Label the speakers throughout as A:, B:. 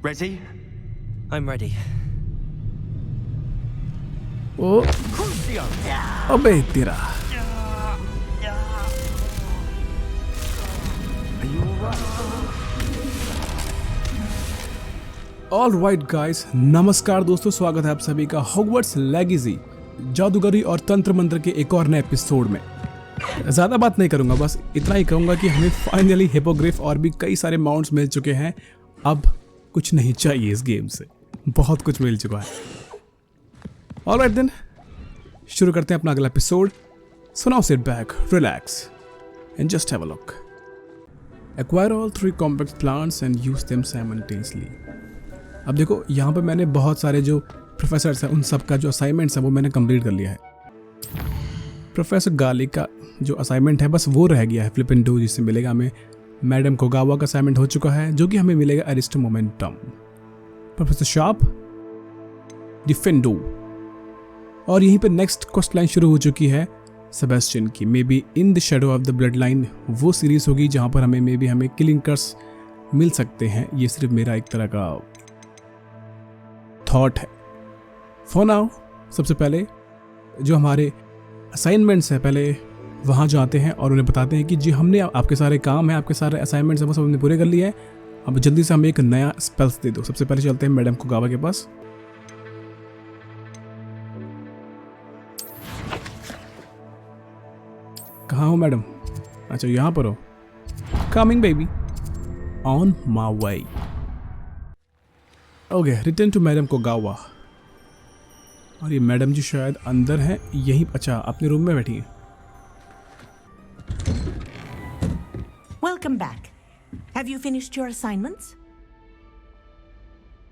A: Ready?
B: I'm ready.
C: O
A: CRUCIO!
C: अबे तेरा
A: Are you alright?
C: All right guys, नमस्कार दोस्तों, स्वागत है आप सभी का हॉगवर्ट्स लेगेसी जादूगरी और तंत्र मंत्र के एक और नए एपिसोड में। ज़्यादा बात नहीं करूंगा, बस इतना ही कहूंगा कि हमें फाइनली हिपोग्रिफ और भी कई सारे माउंट्स मिल चुके हैं। अब कुछ नहीं चाहिए इस गेम से, बहुत कुछ मिल चुका है। ऑल राइट देन, शुरू करते हैं अपना अगला episode. So now sit back, relax and just have a look. Acquire all 3 compact plants and use them simultaneously. अब देखो, यहाँ पे मैंने बहुत सारे जो प्रोफेसर्स हैं उन सब का जो असाइनमेंट्स है वो मैंने कंप्लीट कर लिया है। प्रोफेसर गाली का जो असाइनमेंट है बस वो रह गया है, फ्लिप एंड डू, जिससे मिलेगा हमें मैडम कोगावा का असाइनमेंट हो चुका है, जो कि हमें मिलेगा अरिस्टो मोमेंटम। प्रोफेसर शार्प डिफेंडो, और यहीं पे नेक्स्ट क्वेस्ट लाइन शुरू हो चुकी है सेबेस्टियन की। May be in the shadow of the blood line वो सीरीज होगी जहाँ पर हमें किलिंग कर्स मिल सकते हैं। ये सिर्फ मेरा एक तरह का थॉट है। फॉर नाउ सबसे पहले जो हमारे असाइनमेंट्स हैं, पहले वहाँ जाते हैं और उन्हें बताते हैं कि जी हमने आपके सारे काम हैं, आपके सारे असाइनमेंट्स हैं, वो सब हमने पूरे कर लिए हैं। अब जल्दी से हमें एक नया स्पेल्स दे दो। सबसे पहले चलते हैं मैडम कोगावा के पास। कहाँ हो मैडम? अच्छा, यहाँ पर हो। Coming baby, on my way. Okay, return to madam Kogawa. और ये मैडम जी शायद अंदर हैं, यहीं, अच्छा अपने रूम में बैठी हैं।
D: Welcome back. Have you finished your assignments?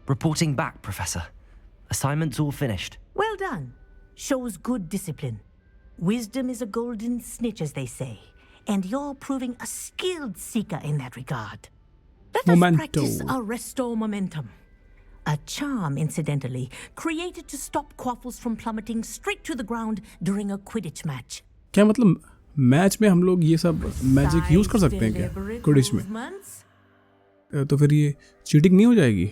B: Reporting back, Professor. Assignments all finished.
D: Well done. Shows good discipline. Wisdom is a golden snitch, as they say, and you're proving a skilled seeker in that regard. Let us practice Arresto Momentum. A charm, incidentally, created to stop quaffles from plummeting straight to the ground during a Quidditch match.
C: क्या मतलब match में हम लोग ये सब magic use कर सकते हैं क्या क्विडिच में? तो फिर ये चीटिंग नहीं हो जाएगी?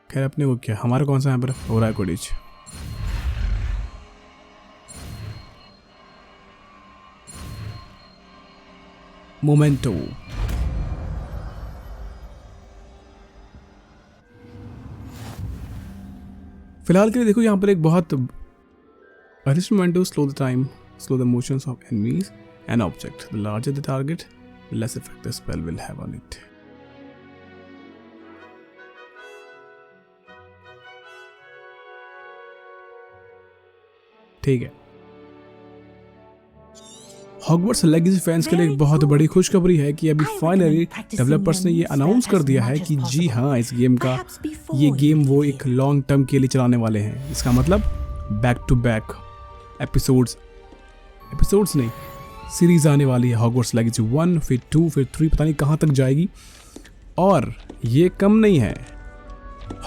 C: खैर, अपने को क्या, हमारा कौन सा यहाँ पर हो रहा है क्विडिच। मोमेंटो। फिलहाल के लिए देखो, यहाँ पर एक बहुत arresto momentum slow the time, slow the motions of enemies and object. The larger the target, the less effect the spell will have on it. ठीक है। हॉगवर्ट्स लेगेसी फैंस के लिए एक बहुत बड़ी खुशखबरी है कि अभी फाइनली डेवलपर्स ने ये अनाउंस कर दिया है कि जी हाँ, इस गेम का ये गेम वो एक लॉन्ग टर्म के लिए चलाने वाले हैं। इसका मतलब बैक टू बैक एपिसोड्स नहीं, सीरीज आने वाली है। हॉगवर्ट्स लेगेसी 1, फिर 2, फिर 3, पता नहीं कहाँ तक जाएगी। और ये कम नहीं है,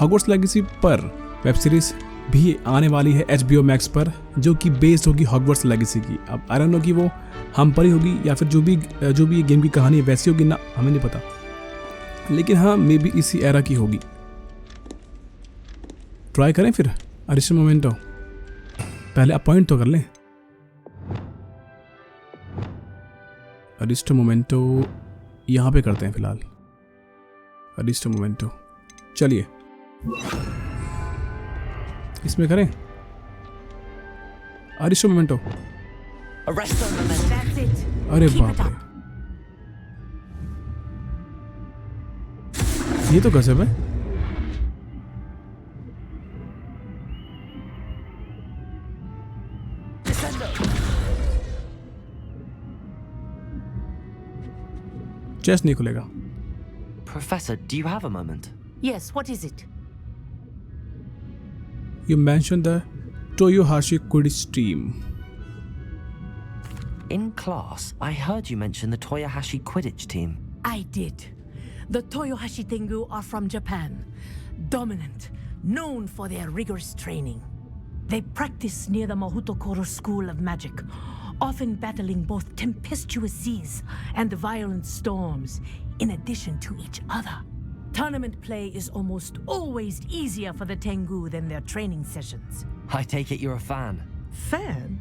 C: हॉगवर्ट्स लेगेसी पर वेब सीरीज भी आने वाली है HBO Max पर, जो कि बेस्ड होगी हॉगवर्ट्स लेगेसी की। अब आई डोंट नो कि वो हम पर ही होगी या फिर जो भी ये गेम की कहानी है वैसी होगी ना, हमें नहीं पता, लेकिन हाँ मे बी इसी एरा की होगी। ट्राई करें फिर अरिस्टो मोमेंटो, पहले अपॉइंट तो कर लें। अरिस्टो मोमेंटो यहाँ पे करते हैं फिलहाल। अरिस्टो मोमेंटो, चलिए इसमें करें अरिस्टो मोमेंटो। अरे बाप रे, ये तो गजब है। चेस्ट नहीं खुलेगा।
B: Professor, do you have a moment?
D: Yes, what is it?
C: You mentioned the Toyohashi Quidditch team.
B: In class, I heard you mention the Toyohashi Quidditch team.
D: I did. The Toyohashi Tengu are from Japan. Dominant, known for their rigorous training. They practice near the Mahutokoro School of Magic, often battling both tempestuous seas and violent storms, in addition to each other. Tournament play is almost always easier for the Tengu than their training sessions.
B: I take it you're a fan.
D: Fan?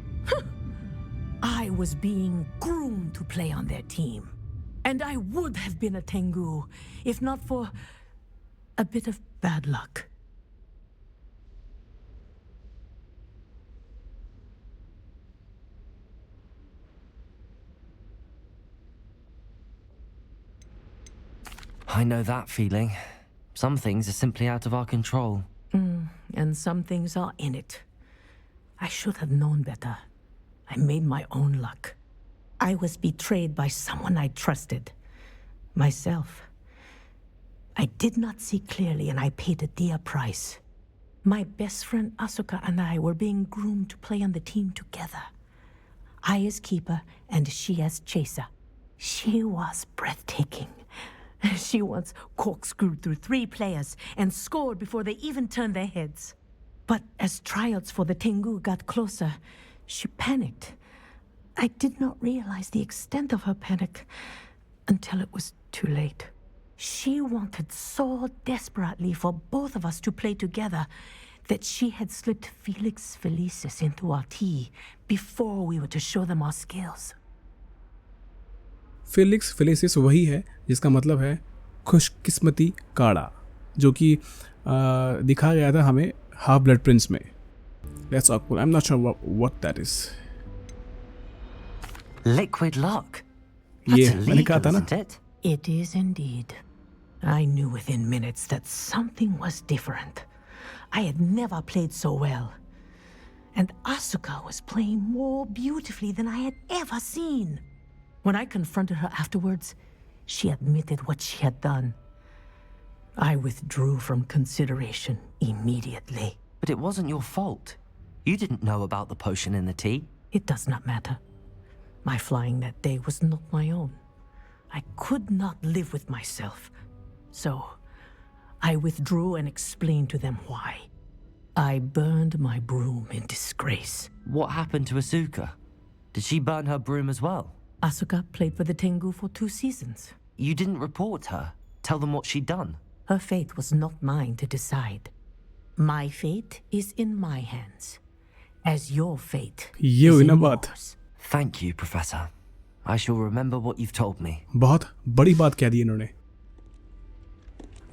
D: I was being groomed to play on their team. And I would have been a Tengu if not for a bit of bad luck.
B: I know that feeling. Some things are simply out of our control.
D: And some things are in it. I should have known better. I made my own luck. I was betrayed by someone I trusted. Myself. I did not see clearly and I paid a dear price. My best friend Asuka and I were being groomed to play on the team together. I as keeper and she as chaser. She was breathtaking. She once corkscrewed through 3 players and scored before they even turned their heads. But as tryouts for the Tengu got closer, she panicked. I did not realize the extent of her panic until it was too late. She wanted so desperately for both of us to play together that she had slipped Felix Felicis into our tea before we were to show them our skills.
C: Felix Felicis वही है जिसका मतलब है खुशकिस्मती काढ़ा, जो कि दिखा गया था हमें हाफ ब्लड प्रिंस में. That's awkward. I'm not sure what that is.
B: Liquid luck.
C: ये
B: That's
C: मैंने कहा
B: illegal,
C: था ना.
B: isn't it?
D: It is indeed. I knew within minutes that something was different. I had never played so well. And Asuka was playing more beautifully than I had ever seen. When I confronted her afterwards, she admitted what she had done. I withdrew from consideration immediately.
B: But it wasn't your fault. You didn't know about the potion in the tea.
D: It does not matter. My flying that day was not my own. I could not live with myself. So, I withdrew and explained to them why. I burned my broom in disgrace.
B: What happened to Asuka? Did she burn her broom as well?
D: Asuka played for the Tengu for 2 seasons.
B: You didn't report her. Tell them what she'd done.
D: Her fate was not mine to decide. My fate is in my hands, as your fate
C: ये
D: is
C: हुई
D: in
C: ना बात.
D: yours.
B: Thank you, Professor. I shall remember what you've told me.
C: बहुत बड़ी बात कह दी इन्होंने.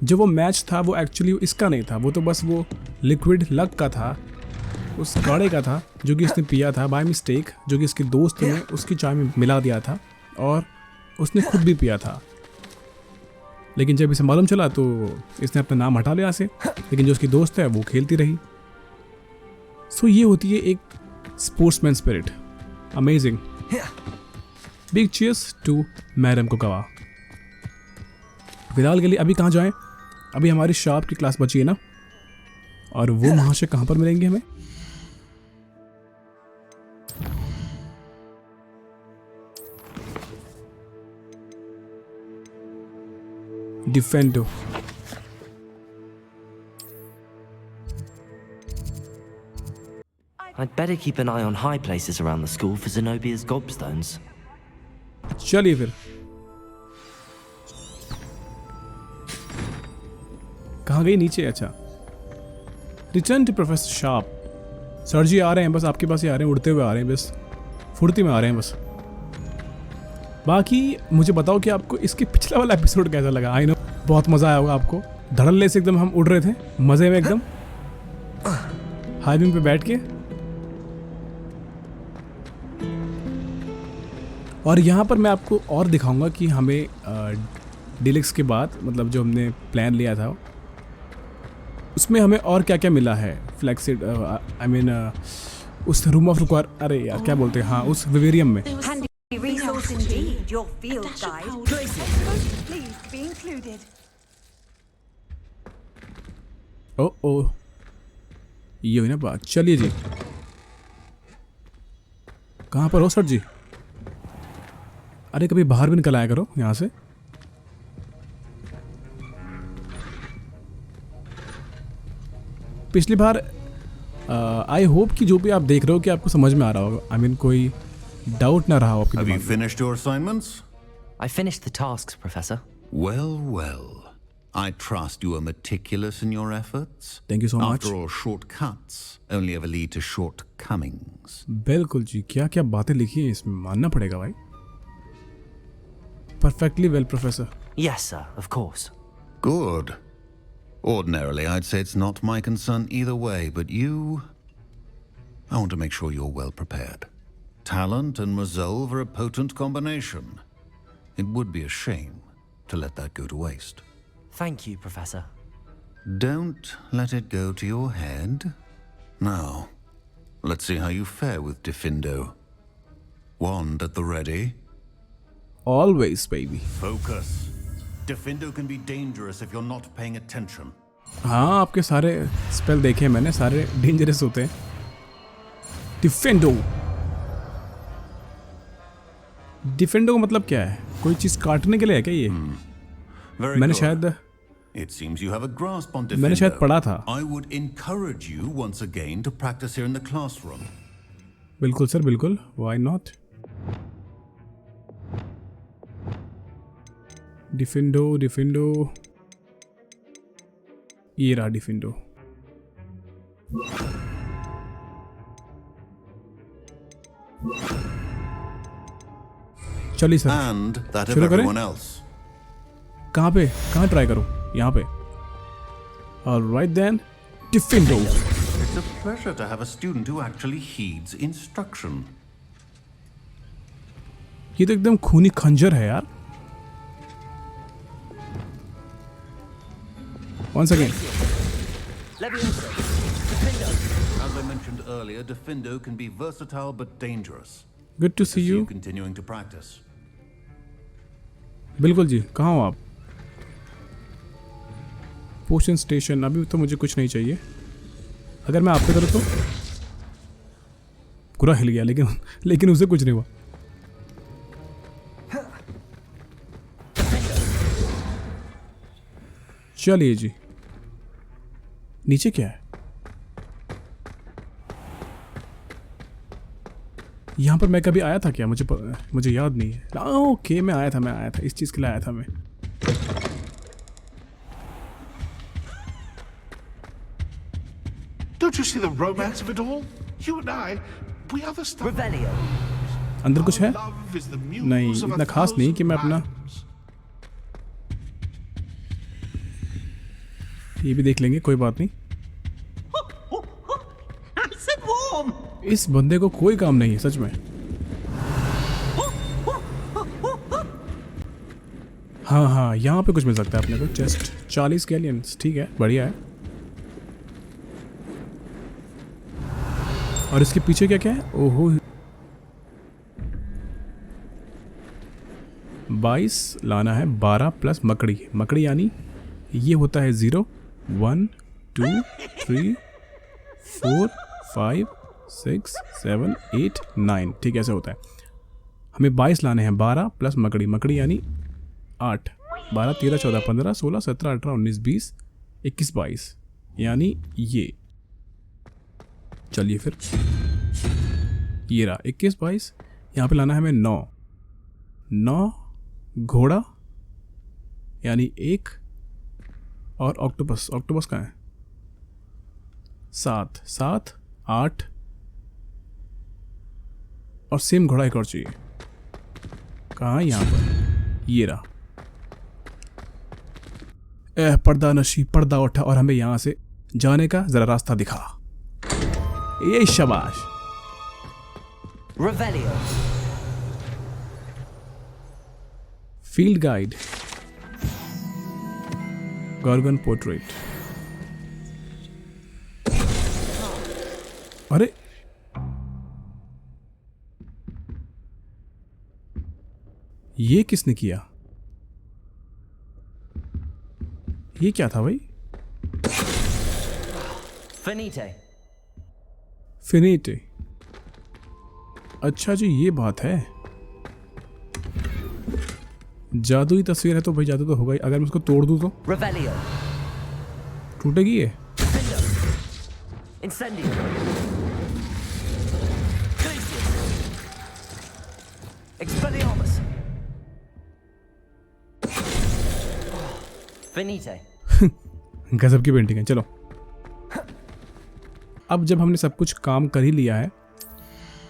C: जो वो मैच था वो एक्चुअली इसका नहीं था, वो तो बस वो लिक्विड लक का था, उस काढ़े का था जो कि इसने पिया था बाय मिस्टेक, जो कि इसके दोस्त ने उसकी चाय में मिला दिया था और उसने खुद भी पिया था. लेकिन जब इसे मालूम चला तो इसने अपना नाम हटा लिया से, लेकिन जो उसकी दोस्त है वो खेलती रही. सो ये होती है एक sportsman spirit. Amazing. Big cheers to madam Kogawa. फिलहाल के लिए अभी कहाँ जाएं? अभी हमारी शार्प की क्लास बची है ना, और वो महाशय कहाँ पर मिलेंगे हमें? डिफेंडो.
B: I'd better keep an eye on high places around the school for Zenobia's gobstones.
C: चलिए फिर. कहाँ गई? नीचे. अच्छा. Return to professor Sharp. Sir ji आ रहे हैं, बस आपके पास ही आ रहे हैं, उड़ते हुए आ रहे हैं, बस फुर्ती में आ रहे हैं बस. बाकी मुझे बताओ कि आपको इसके पिछला वाला एपिसोड कैसा लगा. आई नो बहुत मज़ा आया होगा आपको. धड़ल्ले से एकदम हम उड़ रहे थे मज़े में एकदम हाई बीम पे बैठ के. और यहाँ पर मैं आपको और दिखाऊंगा कि हमें डीलक्स के बाद, मतलब जो हमने प्लान लिया था, उसमें हमें और क्या क्या मिला है. फ्लैक्सिड आई मीन उस रूम ऑफ रिक्वायर, अरे यार क्या बोलते हैं, हाँ उस विवेरियम में.
E: Resource indeed, your field guide. Pleased to be included.
C: ओ ये हुई ना बात. चलिए जी. कहाँ पर हो सर जी? अरे कभी बाहर भी निकल आया करो यहाँ से. पिछली बार आई होप कि जो भी आप देख रहे हो कि आपको समझ में आ रहा होगा. आई मीन कोई डाउट ना रहा हो आपके
F: Have you
C: दिमाग में.
F: finished your assignments?
B: I finished the tasks, Professor.
F: Well, well. I trust you are meticulous in your efforts.
C: Thank you so much.
F: After all, shortcuts only ever lead to shortcomings.
C: बिल्कुल जी, क्या क्या बातें लिखी हैं इसमें, मानना पड़ेगा भाई. Perfectly well, Professor.
B: Yes, sir, of course.
F: Good. Ordinarily, I'd say it's not my concern either way, but you... I want to make sure you're well prepared. Talent and resolve are a potent combination. It would be a shame to let that go to waste.
B: Thank you, Professor.
F: Don't let it go to your head. Now, let's see how you fare with Diffindo. Wand at the ready.
C: Always, baby.
F: Focus. Diffindo can be dangerous if you're not paying attention.
C: हाँ, आपके सारे spell देखे मैंने, सारे dangerous होते हैं. डिफेंडो. डिफेंडो का मतलब क्या है? कोई चीज काटने के लिए है क्या ये?
F: Very
C: मैंने
F: good.
C: शायद
F: It seems you have a grasp on Diffindo.
C: मैंने शायद पढ़ा था.
F: I would encourage you once again to practice here in the classroom.
C: बिल्कुल सर, बिल्कुल. Why not? डिफेंडो. ये रहा डिफेंडो. चलिए सर.
F: And that of
C: शुरू करें?
F: everyone else.
C: कहाँ ट्राई करूं? यहाँ पे. Alright then, Diffindo.
F: It's a pleasure to have a student who actually heeds instruction.
C: ये तो एकदम खूनी खंजर है यार. Once again.
F: As I mentioned earlier, Diffindo can be versatile but dangerous.
C: Good to see you.
F: Continuing to practice.
C: बिल्कुल जी. कहाँ हो आप? पोशन स्टेशन. अभी तो मुझे कुछ नहीं चाहिए. अगर मैं आपके करूँ तो पूरा हिल गया, लेकिन उसे कुछ नहीं हुआ. चलिए जी. नीचे क्या है? यहाँ पर मैं कभी आया था क्या? मुझे याद नहीं है. ओके, मैं आया था. इस चीज़ के लिए आया था मैं.
G: Don't you see the romance of it all? You and I, we are the stars.
B: Revelio.
C: अंदर कुछ है?
G: Love is the muse
C: नहीं,
G: of a
C: इतना खास नहीं कि मैं अपना
G: thousand
C: ये भी देख लेंगे, कोई बात नहीं. इस बंदे को कोई काम नहीं है सच में. हाँ, यहाँ पे कुछ मिल सकता है अपने को. चेस्ट 40 गैलियंस. ठीक है, बढ़िया है. और इसके पीछे क्या है? ओहो, 22 लाना है. 12 प्लस मकड़ी यानी ये होता है 0 1 2 3 4 5 6 7 8 9. ठीक है, ऐसे होता है. हमें 22 लाने हैं. 12 प्लस मकड़ी यानी 8. 12 13 14 15 16 17 18 19 20 21 22 यानी ये. चलिए फिर, ये रहा 21 22. यहाँ पे लाना है हमें 9 घोड़ा यानी 1. और ऑक्टोपस कहाँ है? 7 8. और सेम घोड़ा एक और चाहिए. कहाँ? यहाँ पर. ये रहा. पर्दा नशी, पर्दा उठा और हमें यहाँ से जाने का जरा रास्ता दिखा. ये शाबाश.
B: Revelio.
C: Field guide. Gorgon portrait. अरे ये किसने किया? ये क्या था भाई? फिनीटे. अच्छा जी, ये बात है. जादुई तस्वीर है तो भाई जादू तो होगा ही. अगर मैं उसको तोड़ दूं तो
B: Revelio.
C: टूटेगी ये.
B: Incendio. Expelliarmus. Finite.
C: गजब की पेंटिंग है। चलो, अब जब हमने सब कुछ काम कर ही लिया है,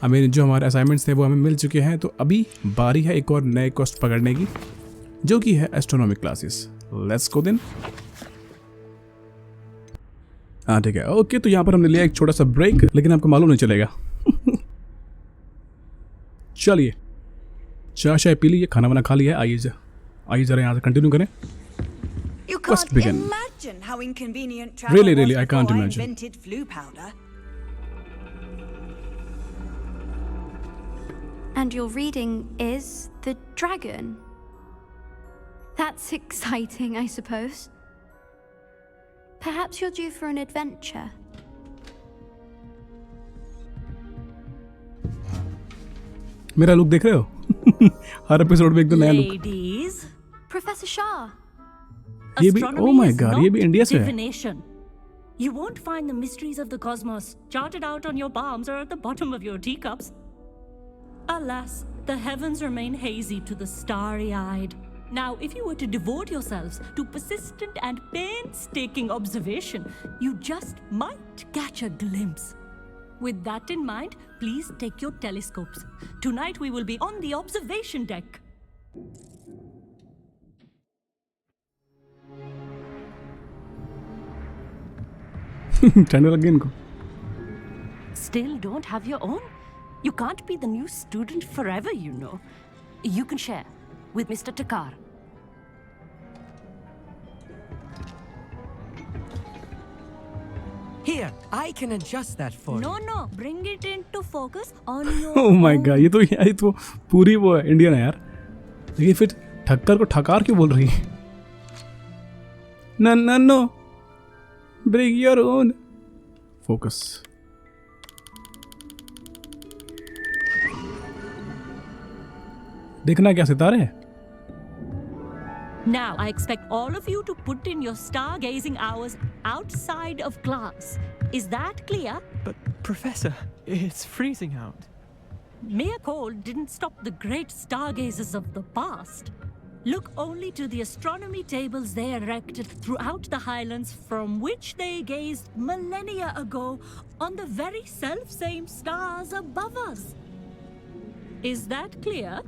C: हमें जो हमारे असाइनमेंट्स थे वो हमें मिल चुके हैं, तो अभी बारी है एक और नए क्वेस्ट पकड़ने की, जो कि है astronomy classes. Let's go then. हाँ ठीक है, ओके। तो यहाँ पर हमने लिया एक छोटा सा ब्रेक, लेकिन आपको मालूम नहीं चलेगा। चलिए, चाय शाय पी लीजिए, खाना वाना खा लिया है। आइए जरा यहाँ से कंटिन्यू करें।
E: You
C: Quest
E: can't
C: begin.
E: imagine how inconvenient travel
C: Really,
E: was
C: I can't
E: before
C: imagine.
E: invented flu powder.
H: And your reading is The Dragon. That's exciting, I suppose. Perhaps you're due for an adventure.
C: मेरा look देख रहे हो? हर episode में एक तो नया look.
D: Ladies,
H: Professor Shah.
C: ये भी,
D: astronomy
C: oh my
D: is
C: god, ये भी
D: not
C: इंडिया से है।
D: divination. You won't find the mysteries of the cosmos charted out on your palms or at the bottom of your teacups. Alas, the heavens remain hazy to the starry-eyed. Now, if you were to devote yourselves to persistent and painstaking observation, you just might catch a glimpse. With that in mind, please take your telescopes. Tonight we will be on the observation deck.
C: ठंड लग गई इनको।
D: Still don't have your own? You can't be the new student forever, you know. You can share with Mr. Takar.
A: Here, I can adjust that for you.
D: No, bring it into focus on your
C: Oh my
D: own.
C: god, ये तो पूरी वो है, Indian है यार। लेकिन फिर ठक्कर को ठकार क्यों बोल रही है? No, bring your own focus. देखना क्या सितारे हैं?
D: Now, I expect all of you to put in your stargazing hours outside of class. Is that clear?
A: But, Professor, it's freezing out.
D: Mere cold didn't stop the great stargazers of the past. Look only to the astronomy tables they erected throughout the highlands from which they gazed millennia ago on the very self-same stars above us. Is that clear?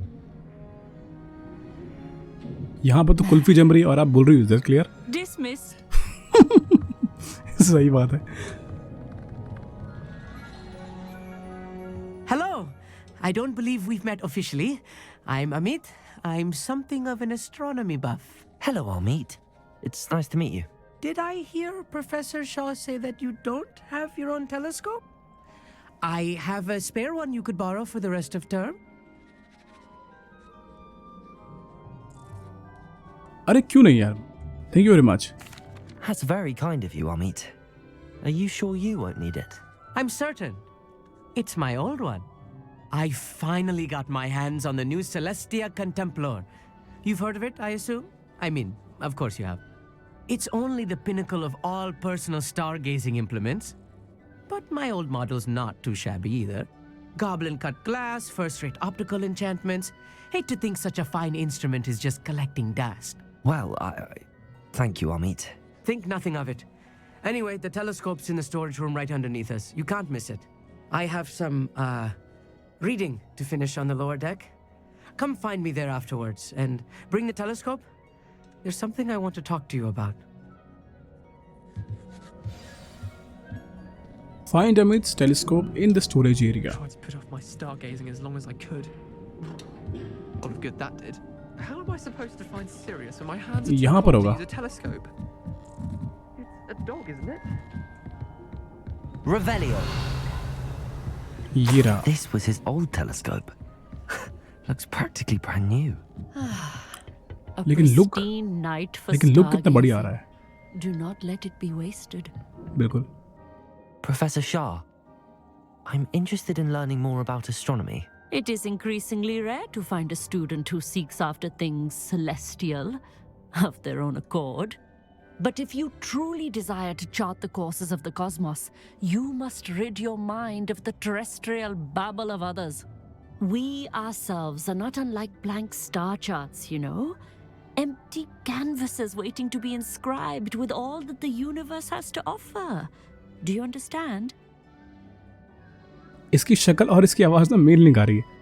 C: यहाँ पर तो कुल्फी जम रही है और आप बोल रही हो इज क्लियर?
D: Dismissed.
C: सही बात है।
A: Hello! I don't believe we've met officially. I'm Amit. I'm something of an astronomy buff.
B: Hello, Amit. It's nice to meet you.
A: Did I hear Professor Shaw say that you don't have your own telescope? I have a spare one you could borrow for the rest of term.
C: अरे क्यों नहीं यार? Thank you very much.
B: That's very kind of you, Amit. Are you sure you won't need it?
A: I'm certain. It's my old one. I finally got my hands on the new Celestia Contemplar. You've heard of it, I assume? I mean, of course you have. It's only the pinnacle of all personal stargazing implements. But my old model's not too shabby either. Goblin-cut glass, first-rate optical enchantments. Hate to think such a fine instrument is just collecting dust.
B: Well, thank you, Amit.
A: Think nothing of it. Anyway, the telescope's in the storage room right underneath us. You can't miss it. I have some, reading to finish on the lower deck. Come find me there afterwards, and bring the telescope. There's something I want to talk to you about.
C: Find Amit's telescope in the storage area.
I: Tried to put off my stargazing as long as I could. A lot of good that did. How am I supposed to find Sirius when my hands are too
C: यहाँ पर
I: cold to
C: होगा।
I: use a telescope? It's a dog, isn't it?
B: Revelio.
C: ये रहा।
B: This was his old telescope. Looks practically brand new.
D: A
C: लेकिन look-
D: pristine night for
C: लेकिन look कितना बढ़िया आ रहा है।
D: stargazing. Do not let it be wasted.
C: बिल्कुल।
B: Professor Shah, I'm interested in learning more about astronomy.
D: It is increasingly rare to find a student who seeks after things celestial of their own accord. But if you truly desire to chart the courses of the cosmos, you must rid your mind of the terrestrial babble of others. We ourselves are not unlike blank star charts, you know. empty canvases waiting to be inscribed with all that the universe has to offer. Do you understand?
C: इसकी शक्ल और इसकी आवाज ना mail नहीं खा रही है।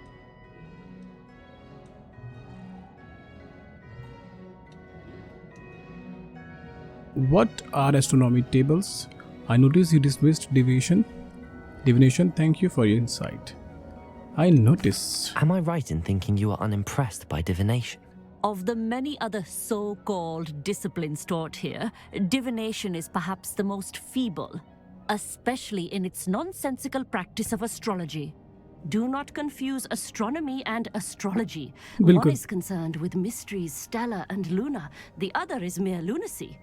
C: What are astronomy tables? I noticed you dismissed divination. Thank you for your insight. I noticed.
B: Am I right in thinking you are unimpressed by divination?
D: Of the many other so-called disciplines taught here, divination is perhaps the most feeble, especially in its nonsensical practice of astrology. Do not confuse astronomy and astrology.
C: Bilkul.
D: One is concerned with mysteries stellar and lunar, the other is mere lunacy.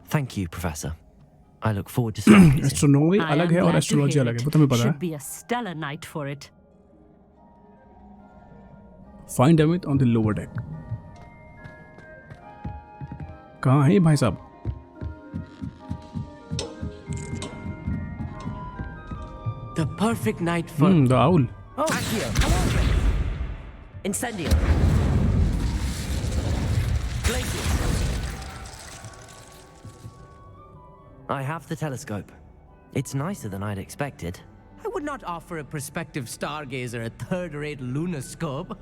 B: Thank you, Professor. I look forward to stargazing.
C: Astronomy
D: I
C: अलग
D: am
C: है और
D: glad to
C: astrology
D: hear
C: अलग है,
D: it.
C: वो तुम्हें पता
D: Should
C: है।
D: be a stellar night for it.
C: Find Amit on the lower deck. कहाँ है ये भाई साहब?
A: The perfect night for...
C: The owl.
A: Oh, here. Come on, then. Incendio. Glacius.
B: I have the telescope. It's nicer than I'd expected.
A: I would not offer a prospective stargazer a third-rate lunoscope.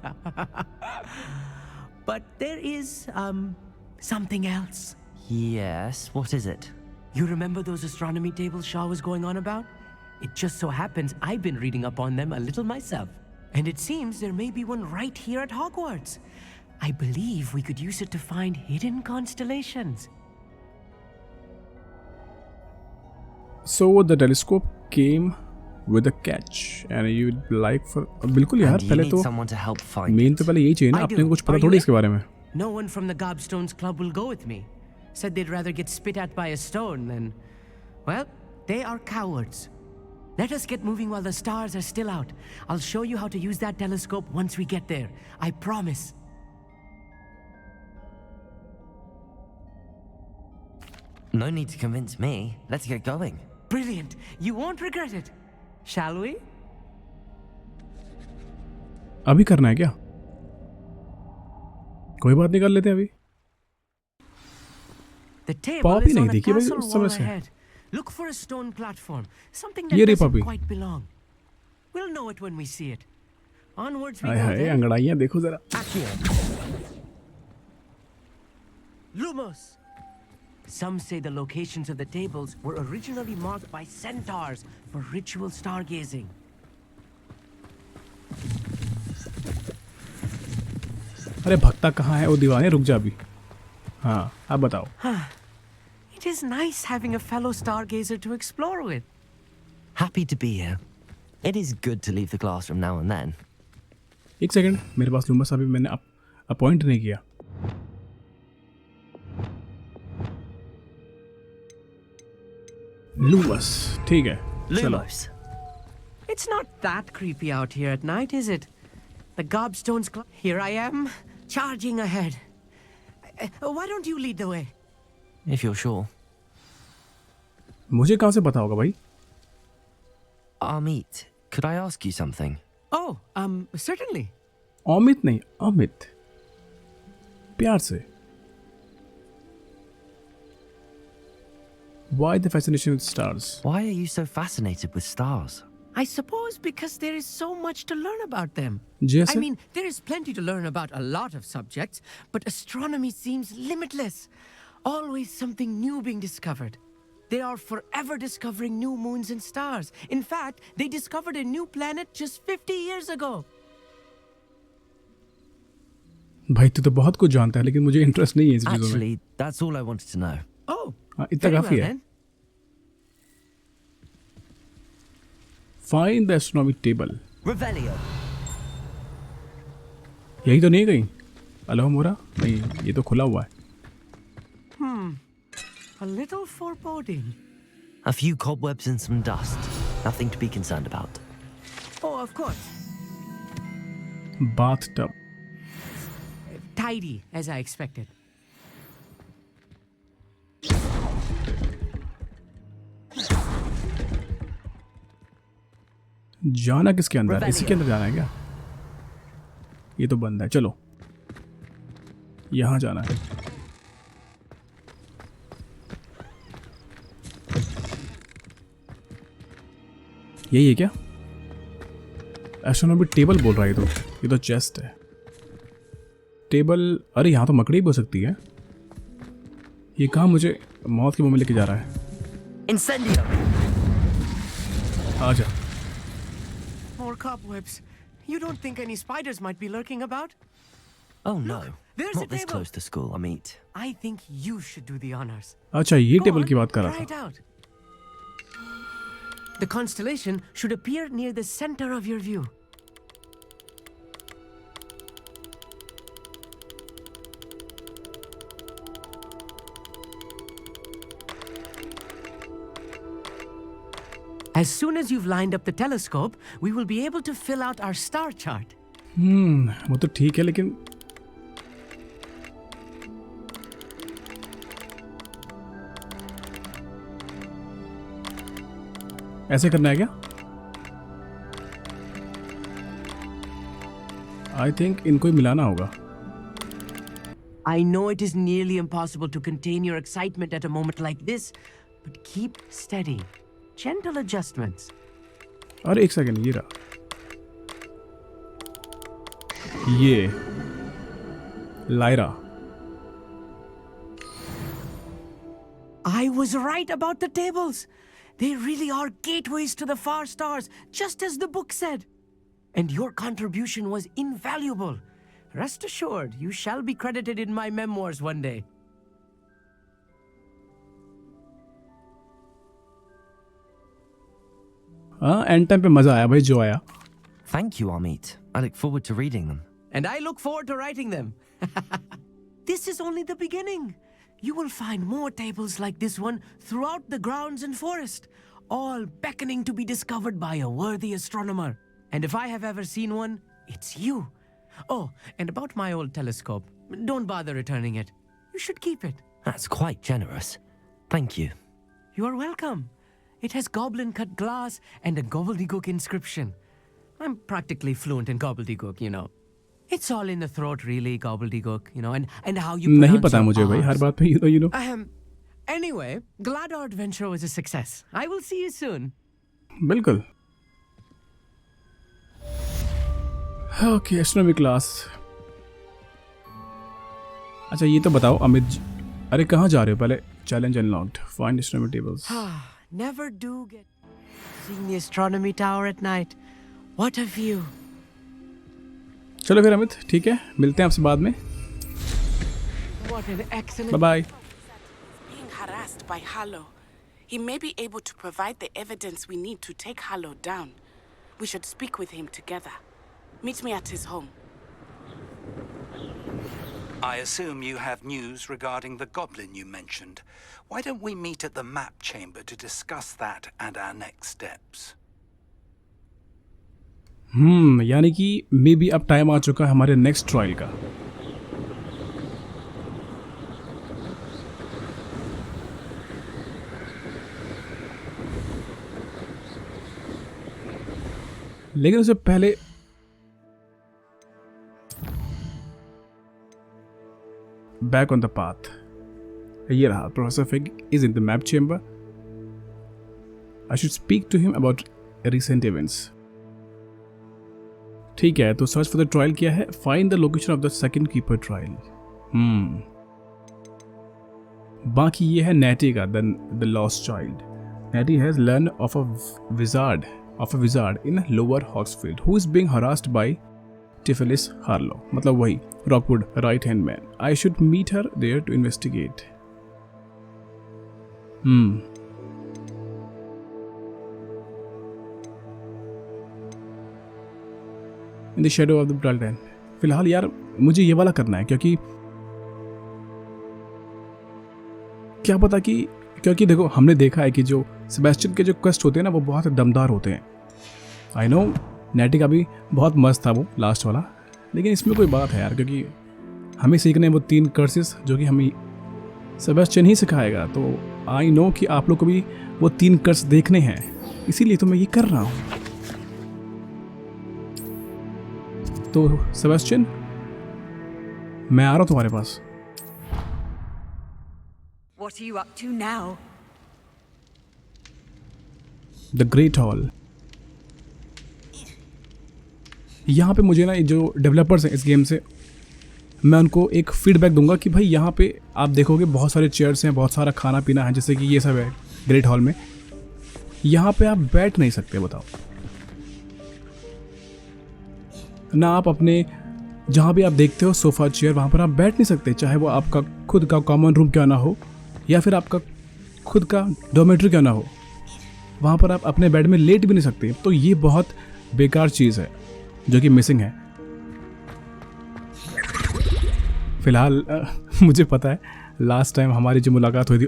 A: But there is, something else.
B: Yes, what is it?
A: You remember those astronomy tables Shaw was going on about? It just so happens I've been reading up on them a little myself. And it seems there may be one right here at Hogwarts. I believe we could use it to find hidden constellations.
C: So the telescope came with a catch, and you'd like for बिल्कुल यार,
B: And you
C: पहले
B: need
C: तो
B: someone to help find
C: main
B: it.
C: तो पहले यही चाहिए ना,
A: I
C: अपने को
A: do.
C: कुछ पता
A: Are
C: थोड़ी
A: you
C: इसके बारे में।
A: No one from the Gobstones Club will go with me. Said they'd rather get spit at by a stone than... Well, they are cowards. Let us get moving while the stars are still out. I'll show you how to use that telescope once we get there. I promise.
B: No need to convince me. Let's get going.
A: Brilliant. You won't regret it. Shall we?
C: अभी करना है क्या? कोई बात नहीं, कर लेते हैं अभी।
A: The table
C: Poppy
A: is
C: नहीं
A: on a
C: देखी भाई
A: castle
C: उस समय
A: wall
C: से।
A: ahead. Look for a stone platform. Something
C: ये
A: that
C: रही
A: doesn't
C: Poppy।
A: quite belong. We'll know it when we see it. Onwards we
C: hi
A: go
C: hi,
A: then.
C: अंगड़ाइयाँ देखो जरा।
A: Lumos. Some say the locations of the tables were originally marked by centaurs for ritual stargazing.
C: अरे भक्ता कहाँ है? वो दीवाने, रुक जा अभी। हाँ, अब बताओ।
A: It is nice having a fellow stargazer to explore with.
B: Happy to be here. It is good to leave the classroom now and then.
C: एक सेकंड, मेरे पास लूमस अभी मैंने अपॉइंट नहीं किया। लूमस, ठीक है, चलो।
B: Lumos.
A: It's not that creepy out here at night, is it? The Gobstones Club. Here I am, charging ahead. Why don't you lead the way?
B: If you're sure.
C: मुझे कहाँ से पता होगा भाई?
B: Amit, could I ask you something?
A: Oh, certainly.
C: Amit नहीं, अमित। प्यार से। Why the fascination with stars?
B: Why are you so fascinated with stars?
A: I suppose because there is so much to learn about them.
C: जैसे?
A: I mean, there is plenty to learn about a lot of subjects, but astronomy seems limitless. Always something new being discovered. They are forever discovering new moons and stars. In fact, they discovered a new planet just 50 years ago.
C: भाई तू तो बहुत कुछ जानता है, लेकिन मुझे interest नहीं है इस चीजों में।
B: Actually, that's all I wanted to know.
A: Oh,
C: हाँ, इतना
A: very
C: काफी
A: well
C: है।
A: then.
C: Find the astronomy table.
B: Revelio.
C: यही तो नहीं कहीं? अलो मोरा? नहीं, ये तो खुला हुआ है।
A: A little foreboding.
B: A few cobwebs and some dust. Nothing to be concerned about.
A: Oh, of course.
C: Bathtub.
A: Tidy, as I expected.
C: जाना किसके अंदर? इसी के अंदर जाना है क्या? ये तो बंद है, चलो। यहाँ जाना है। यही है क्या? एस्ट्रोनॉमी टेबल बोल रहा है ये तो चेस्ट है। टेबल, अरे यहाँ तो मकड़ी भी हो सकती है। ये कहाँ मुझे मौत के मुंह में लेके जा रहा है?
B: Incendio!
C: आजा।
A: More cobwebs. You don't think any spiders might be lurking about?
B: Oh no,
A: there's
B: not
A: a
B: this
A: table.
B: close to school, Amit.
A: I think you should do the honors.
C: अच्छा, ये
A: Go
C: टेबल
A: on,
C: की बात कर रहा
A: try
C: था।
A: it out. The constellation should appear near the center of your view. As soon as you've lined up the telescope, we will be able to fill out our star chart.
C: वो तो ठीक है, लेकिन ऐसे करना है क्या? आई थिंक इनको ही मिलाना होगा।
A: I know it is nearly impossible to contain your excitement at a moment like this, but keep steady. Gentle adjustments.
C: अरे एक सेकंड, ये रहा। ये Lyra.
A: I was right about the tables. They really are gateways to the far stars, just as the book said. And your contribution was invaluable. Rest assured, you shall be credited in my memoirs one day.
C: हाँ, and time पे मजा आया भाई, जो आया।
B: Thank you, Amit. I look forward to reading them.
A: And I look forward to writing them. This is only the beginning. You will find more tables like this one throughout the grounds and forest, all beckoning to be discovered by a worthy astronomer. And if I have ever seen one, it's you. Oh, and about my old telescope, don't bother returning it. You should keep it.
B: That's quite generous. Thank you.
A: You are welcome. It has goblin-cut glass and a gobbledygook inscription. I'm practically fluent in gobbledygook, you know. It's all in the throat, really, gobbledygook, you know, and how you pronounce
C: नहीं पता
A: your
C: मुझे भाई, हर
A: R's.
C: बात पे you know.
A: Anyway, glad our adventure was a success. I will see you soon.
C: बिल्कुल। Okay, astronomy class. अच्छा, ये तो बताओ अमित जी, अरे कहाँ जा रहे हो? पहले challenge unlocked, find astronomy tables.
A: Never do get seeing the astronomy tower at night. What a view.
C: चलो फिर अमित, ठीक है, मिलते हैं आपसे बाद में।
A: What an excellent.
C: Bye bye.
J: Being harassed by Harlow. He may be able to provide the evidence we need to take Harlow down. We should speak with him together. Meet me at his home.
K: I assume you have news regarding the goblin you mentioned. Why don't we meet at the map chamber to discuss that and our next steps?
C: यानी कि may be अब time आ चुका है हमारे next trial का। लेकिन उससे पहले बैक ऑन द पाथ। ये रहा, professor Fig is in the map chamber. I should speak to him about recent events. ठीक है, तो सर्च फॉर द ट्रायल किया है, find the location of the second keeper trial. बाकी ये है नेटी का, the lost child. Natty has learn of a wizard in lower Hogsfield who is being harassed by Theophilus Harlow, मतलब वही Rookwood right hand man. I should meet her there to investigate. In the shadow of the Braldon. फिलहाल यार मुझे ये वाला करना है, क्योंकि क्या पता कि, क्योंकि देखो हमने देखा है कि जो सेबेस्टियन के जो क्वेस्ट होते हैं ना, वो बहुत दमदार होते हैं। आई नो नेटी का भी बहुत मस्त था वो लास्ट वाला, लेकिन इसमें कोई बात है यार, क्योंकि हमें सीखने वो 3 कर्सेस जो कि हमें सेबेस्टियन ही सिखाएगा। तो आई नो कि आप लोग को भी वो 3 कर्स देखने हैं, इसीलिए तो मैं ये कर रहा हूँ। तो सेबेस्टियन मैं आ रहा हूँ तुम्हारे पास।
E: What are you up to now?
C: The great hall. यहाँ पे मुझे ना जो डेवलपर्स हैं इस गेम से, मैं उनको एक फीडबैक दूंगा कि भाई यहाँ पे आप देखोगे बहुत सारे चेयर्स हैं, बहुत सारा खाना पीना है, जैसे कि ये सब है ग्रेट हॉल में। यहाँ पे आप बैठ नहीं सकते, बताओ ना। आप अपने जहाँ भी आप देखते हो सोफ़ा चेयर, वहाँ पर आप बैठ नहीं सकते, चाहे वो आपका खुद का कॉमन रूम क्यों ना हो या फिर आपका खुद का डॉर्मेट्री क्यों ना हो, वहाँ पर आप अपने बेड में लेट भी नहीं सकते। तो ये बहुत बेकार चीज़ है जो कि मिसिंग है। फ़िलहाल मुझे पता है लास्ट टाइम हमारी जो मुलाकात हुई थी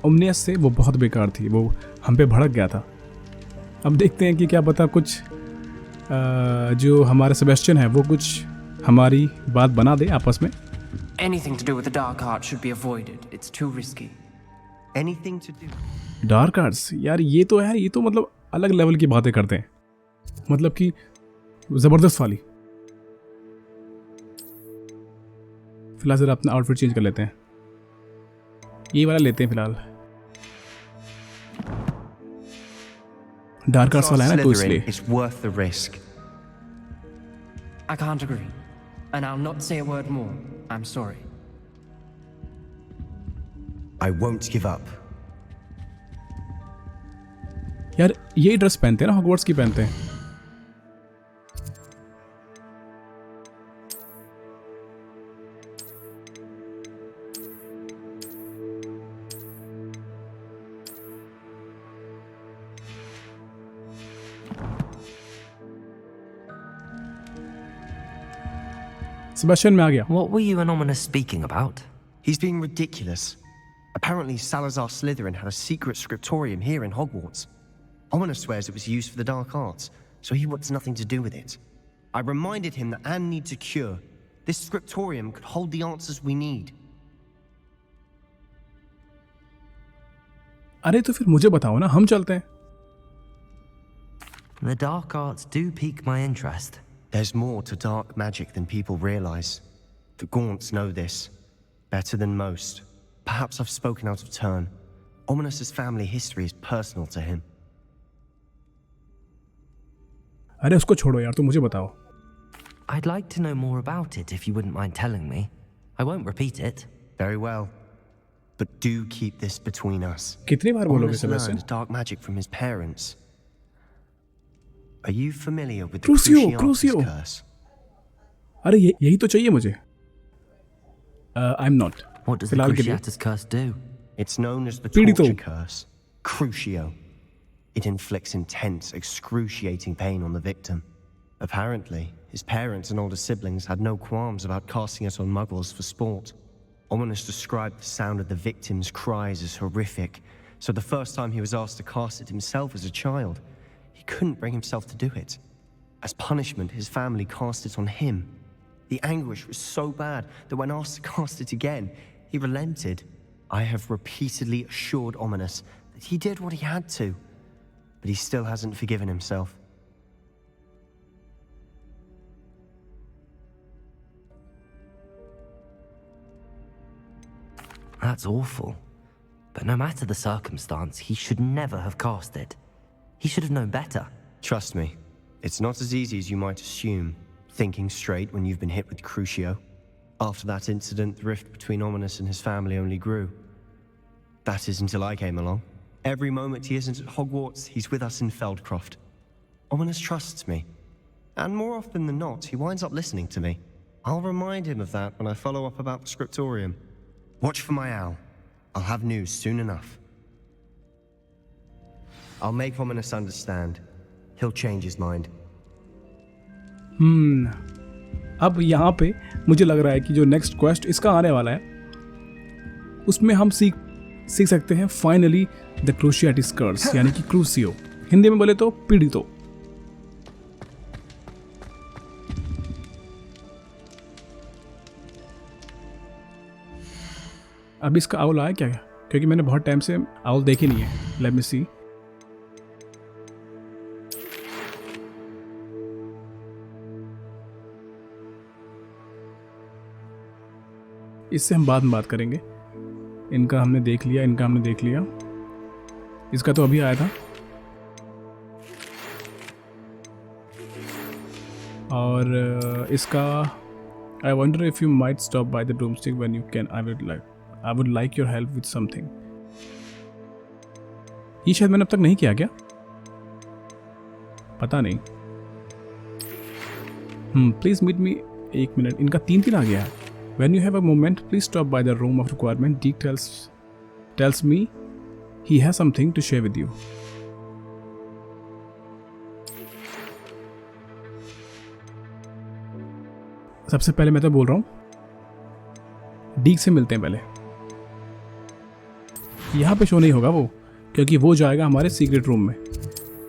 C: ओमनियस से, वो बहुत बेकार थी, वो हम पे भड़क गया था। अब देखते हैं कि क्या पता कुछ जो हमारे सेबेस्टियन है वो कुछ हमारी बात बना दे आपस में।
L: Anything to do with the dark art should be avoided. It's too risky.
M: Anything to do.
C: Dark arts यार, ये तो है, ये तो मतलब अलग लेवल की बातें करते हैं, मतलब कि ज़बरदस्त वाली। फिलहाल जरा अपना आउटफिट चेंज कर लेते हैं, ये वाला लेते हैं फिलहाल। डार्क आर्ट्स वाला है ना, तो इसलिए।
M: It's worth the risk.
L: I can't agree. And I'll not say a word more. I'm sorry.
M: I won't give up.
C: यार यही ड्रेस पहनते हैं ना, हॉगवर्ट्स की पहनते हैं। सेबेस्टियन में आ गया।
B: What were you and Ominous speaking about?
M: He's being ridiculous. Apparently Salazar Slytherin had a secret scriptorium here in Hogwarts. Ominous swears it was used for the dark arts, so he wants nothing to do with it. I reminded him that Anne needs a cure. This scriptorium could hold the answers we need.
C: अरे तो फिर मुझे बताओ ना, हम चलते हैं।
B: The dark arts do pique my interest.
M: There's more to dark magic than people realize. The Gaunts know this better than most. Perhaps I've spoken out of turn. Ominous's family history is personal to him.
C: अरे उसको छोड़ो यार, तो मुझे बताओ।
B: I'd like to know more about it if you wouldn't mind telling me. I won't repeat it.
M: Very well. But do keep this between us.
C: कितनी बार बोलोगे
M: Ominous
C: Sebastian?
M: learned dark magic from his parents. Are you familiar with the
C: Crucio.
M: curse?
C: अरे यही तो चाहिए मुझे। I'm not.
B: What does the Cruciatus curse do?
M: It's known as the
C: Pidito.
M: torture curse. Crucio. It inflicts intense, excruciating pain on the victim. Apparently, his parents and older siblings had no qualms about casting it on muggles for sport. Ominous described the sound of the victim's cries as horrific, so the first time he was asked to cast it himself as a child, he couldn't bring himself to do it. As punishment, his family cast it on him. The anguish was so bad that when asked to cast it again, he relented. I have repeatedly assured Ominous that he did what he had to, but he still hasn't forgiven himself.
B: That's awful. But no matter the circumstance, he should never have cast it. He should have known better.
M: Trust me, it's not as easy as you might assume, thinking straight when you've been hit with Crucio. After that incident, the rift between Ominous and his family only grew. That is until I came along. Every moment he isn't at Hogwarts, he's with us in Feldcroft. Ominous trusts me. And more often than not, he winds up listening to me. I'll remind him of that when I follow up about the scriptorium. Watch for my owl. I'll have news soon enough. I'll make Ominous understand. He'll change his mind.
C: अब यहाँ पे मुझे लग रहा है कि जो next quest इसका आने वाला है उसमें हम सीख सकते हैं फाइनली द क्रूशियाटिस कर्स, यानी कि क्रूसियो, हिंदी में बोले तो पीड़ितो। अब इसका आउल आया क्या, क्योंकि मैंने बहुत टाइम से आउल देखी नहीं है। लेट मी सी। इससे हम बाद में बात करेंगे। इनका हमने देख लिया, इनका हमने देख लिया, इसका तो अभी आया था। और इसका I wonder if you might stop by the broomstick when you can, I would like your help with something. ये शायद मैंने अब तक नहीं किया क्या, पता नहीं। प्लीज मीट मी, 1 मिनट, इनका 3 आ गया है। When you have a moment please stop by the room of requirement, Deek tells me he has something to share with you. सबसे पहले मैं तो बोल रहा हूँ डीक से मिलते हैं पहले। यहाँ पे शो नहीं होगा वो, क्योंकि वो जाएगा हमारे सीक्रेट रूम में,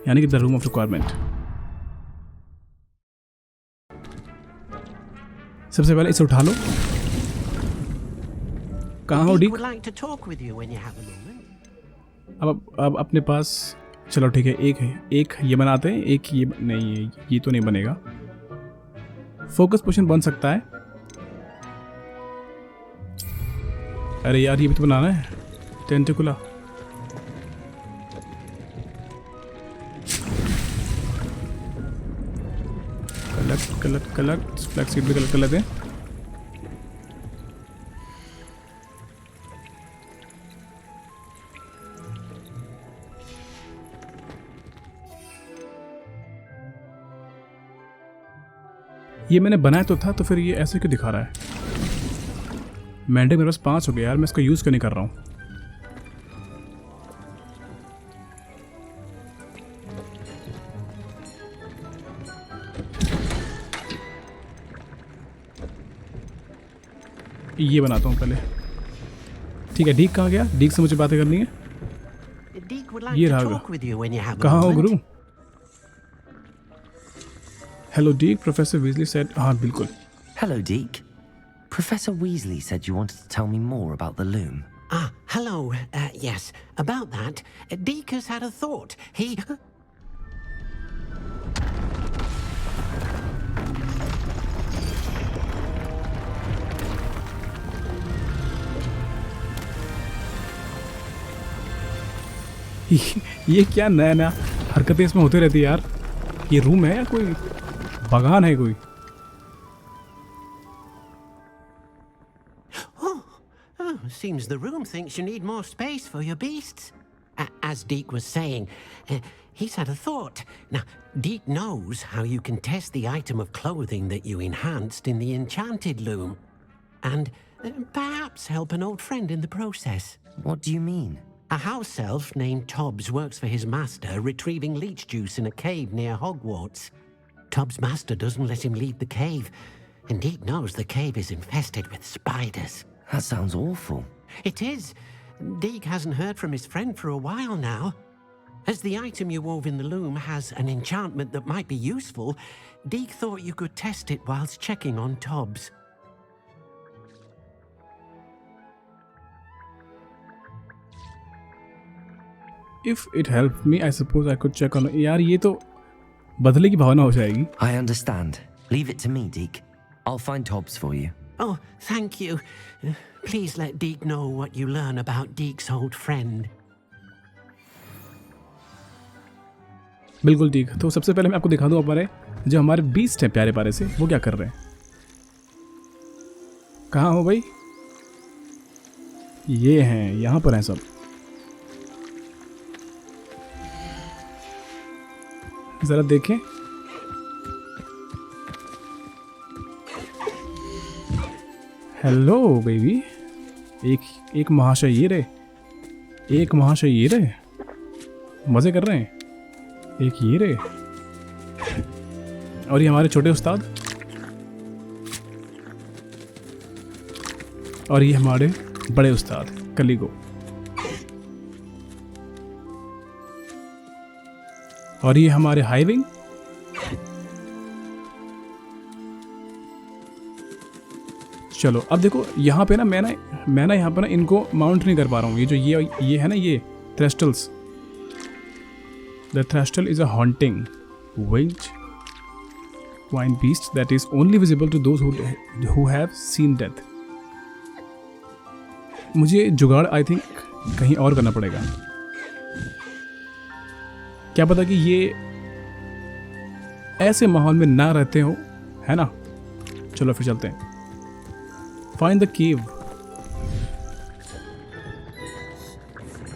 C: यानी कि द रूम ऑफ रिक्वायरमेंट। सबसे पहले इसे उठा लो। कहाँ हो डीक? अब अपने पास, चलो ठीक है, एक ये बनाते हैं, एक ये नहीं, ये तो नहीं बनेगा। फोकस पोजीशन बन सकता है। अरे यार ये भी तो बनाना है, टेंटिकुला। कलेक्ट फ्लैक्स सीड भी कलेक्ट कर लेते हैं। ये मैंने बनाया तो था, तो फिर ये ऐसे क्यों दिखा रहा है? मैंडे मेरे पास 5 हो गया यार, मैं इसको यूज क्यों नहीं कर रहा हूँ? ये बनाता हूँ पहले। ठीक है, डीक कहाँ गया? डीक से मुझे बातें करनी है। ये रहा। कहाँ हो गुरु? Hello, Deke. Professor Weasley said, हाँ बिल्कुल.
B: Hello, Deke. Professor Weasley said you wanted to tell me more about the loom.
N: Ah, hello. Yes, about that. Deke has had a thought. He...
C: ये क्या नया नया हरकतें इसमें होते रहती है यार। ये रूम है या कोई बागान है कोई?
N: Seems the room thinks you need more space for your beasts. As Deke was saying, he's had a thought. Now, Deke knows how you can test the item of clothing that you enhanced in the enchanted loom. And perhaps help an old friend in the process.
B: What do you mean?
N: A house elf named Tobbs works for his master, retrieving leech juice in a cave near Hogwarts. Tobbs' master doesn't let him leave the cave, and Deke knows the cave is infested with spiders.
B: That sounds awful.
N: It is. Deke hasn't heard from his friend for a while now. As the item you wove in the loom has an enchantment that might be useful, Deke thought you could test it whilst checking on Tobbs.
C: If it helped me, I suppose I could check on. यार ये तो बदले की भावना हो जाएगी.
B: I understand. Leave it to me, Deke. I'll find Tobbs for you.
N: Oh, thank you. Please let Deke know what you learn about Deke's old friend.
C: बिल्कुल ठीक। तो सबसे पहले मैं आपको दिखा दूं हमारे जो हमारे बीस्ट हैं प्यारे प्यारे से, वो क्या कर रहे हैं। कहाँ हो भाई? ये हैं, यहाँ पर हैं सब। जरा देखें। Hello baby. एक महाशय ये रहे, एक महाशय ये रहे, मजे कर रहे हैं। एक ये रहे, और ये हमारे छोटे उस्ताद, और ये हमारे बड़े उस्ताद कलीगो, और ये हमारे हाईविंग, चलो अब देखो यहाँ पे ना मैं ना यहाँ पर ना इनको माउंट नहीं कर पा रहा हूँ। ये जो ये है ना, ये thestrals, the thestral is a haunting winged equine beast that is only visible to those who have seen death. मुझे जुगाड़ आई थिंक कहीं और करना पड़ेगा। क्या पता कि ये ऐसे माहौल में ना रहते हो, है ना। चलो फिर चलते हैं। Find the cave.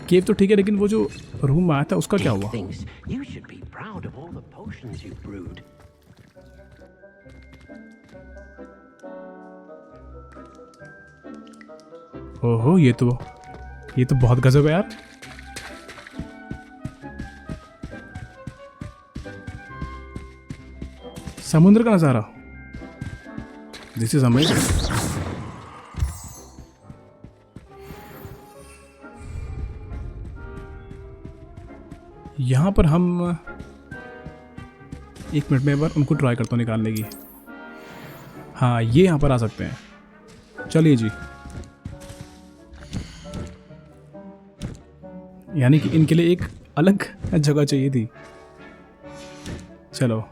C: केव तो ठीक है, लेकिन वो जो रूम में आया था उसका क्या हुआ?
N: You should be proud of all the potions you've brewed.
C: ओहो, ये तो बहुत गजब है यार। समुद्र का नजारा, दिस इज अमेजिंग। यहाँ पर हम 1 मिनट में एक बार उनको ट्राई करता हूँ निकालने की। हाँ, ये यहाँ पर आ सकते हैं। चलिए जी, यानी कि इनके लिए एक अलग जगह चाहिए थी। चलो,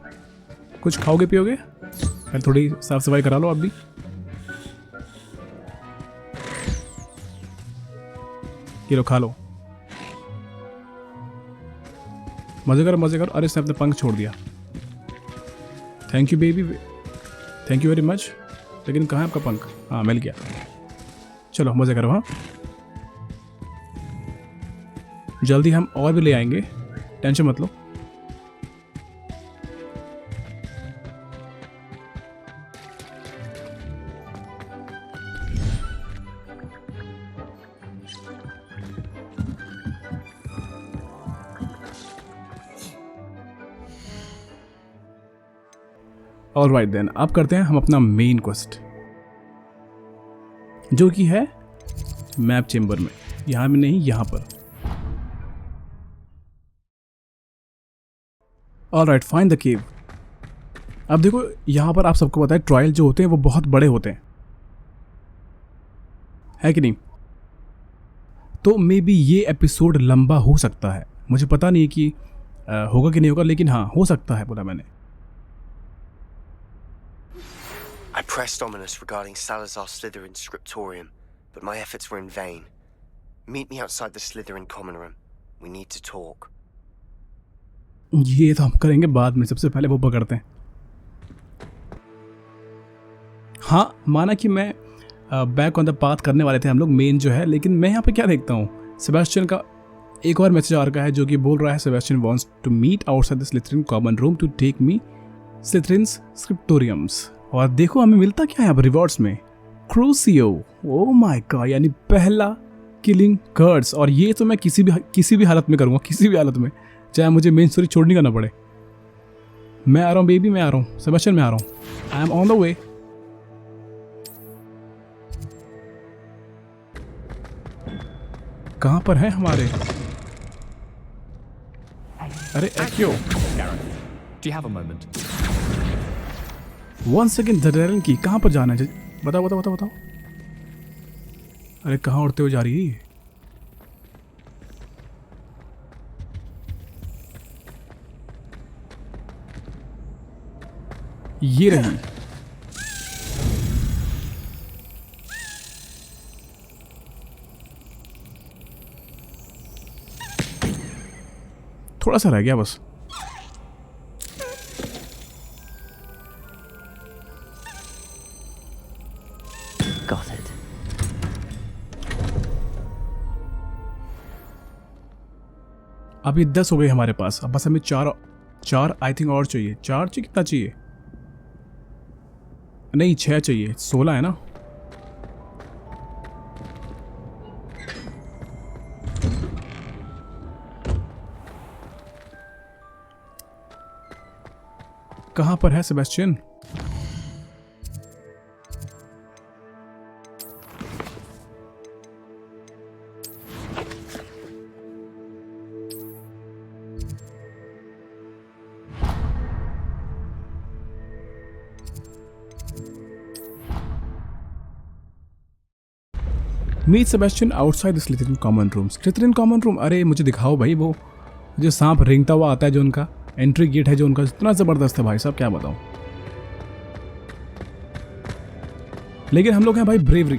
C: कुछ खाओगे पियोगे? पहले थोड़ी साफ सफाई करा लो आप भी। ये लो, खा लो, मजे करो मजे करो। अरे इसने अपने पंख छोड़ दिया। Thank you baby, thank you very much. लेकिन कहाँ है आपका पंख? हाँ, मिल गया। चलो मजे करो। हाँ, जल्दी हम और भी ले आएंगे, टेंशन मत लो। ऑलराइट देन, अब करते हैं हम अपना मेन क्वेस्ट, जो कि है मैप चेम्बर में। यहां में नहीं, यहां पर। Alright, find the cave. अब देखो, यहां पर आप सबको पता है ट्रायल जो होते हैं वो बहुत बड़े होते हैं, है कि नहीं। तो मे बी ये एपिसोड लंबा हो सकता है। मुझे पता नहीं कि होगा कि नहीं होगा, लेकिन हाँ, हो सकता है, बोला मैंने।
M: I pressed Ominous regarding Salazar Slytherin's scriptorium, but my efforts were in vain. Meet me outside the Slytherin common room. We need to talk.
C: ये तो हम करेंगे बाद में, सबसे पहले वो पकड़ते हैं। हाँ, माना कि मैं बैक ऑन द पाथ करने वाले थे हम लोग मेन जो है, लेकिन मैं यहाँ पे क्या देखता हूँ, सेबेस्टियन का एक और मैसेज आ रहा है जो कि बोल रहा है Sebastian wants to meet outside the Slytherin common room to take me Slytherin's scriptoriums. और देखो हमें मिलता क्या है अब रिवॉर्ड्स में, क्रूसियो। ओ माय गॉड, यानी पहला किलिंग कर्ड्स। और ये तो मैं किसी भी हालत में करूँगा, किसी भी हालत में, चाहे मुझे मेन स्टोरी छोड़नी का ना पड़े। मैं आ रहा हूँ बेबी, मैं आ रहा हूँ सेबेस्टियन, मैं आ रहा हूँ। I am on the way. कहाँ पर हैं हमारे? अरे क्यों?
I: Do you have a moment?
C: 1 second, दरेरन की कहाँ पर जाना है? बताओ बताओ बताओ बताओ। अरे कहाँ उड़ते हुए जा रही है? ये रही। थोड़ा सा रह गया बस।
B: Got it.
C: अभी 10 हो गए हमारे पास। अब बस हमें चार आई थिंक और चाहिए। 4 चाहिए, कितना चाहिए? नहीं, 6 चाहिए। 16 है ना। कहाँ पर है Sebastian? Meet Sebastian outside the Slytherin common room. Slytherin common room, अरे मुझे दिखाओ भाई, वो जो सांप रेंगता हुआ आता है, जो उनका एंट्री गेट है, जो उनका इतना ज़बरदस्त है भाई साहब, क्या बताऊं। लेकिन हम लोग हैं भाई ब्रेवरी।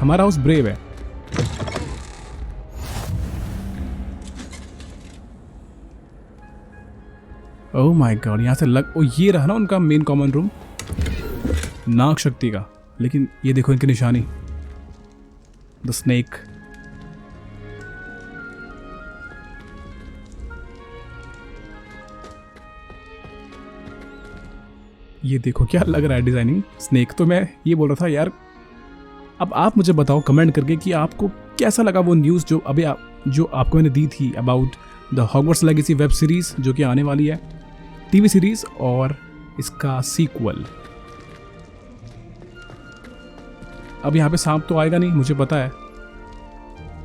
C: हमारा हाउस ब्रेव है। ओह माय गॉड, यहाँ से ये रहा ना उनका मेन कॉमन रूम नाग शक्ति का। लेकिन ये देखो इनकी निशानी, द स्नेक। ये देखो क्या लग रहा है डिजाइनिंग स्नेक। तो मैं ये बोल रहा था यार, अब आप मुझे बताओ कमेंट करके कि आपको कैसा लगा वो न्यूज़ जो आपको मैंने दी थी about the Hogwarts legacy web series जो कि आने वाली है, टीवी सीरीज और इसका सीक्वल। अब यहाँ पे सांप तो आएगा नहीं, मुझे पता है,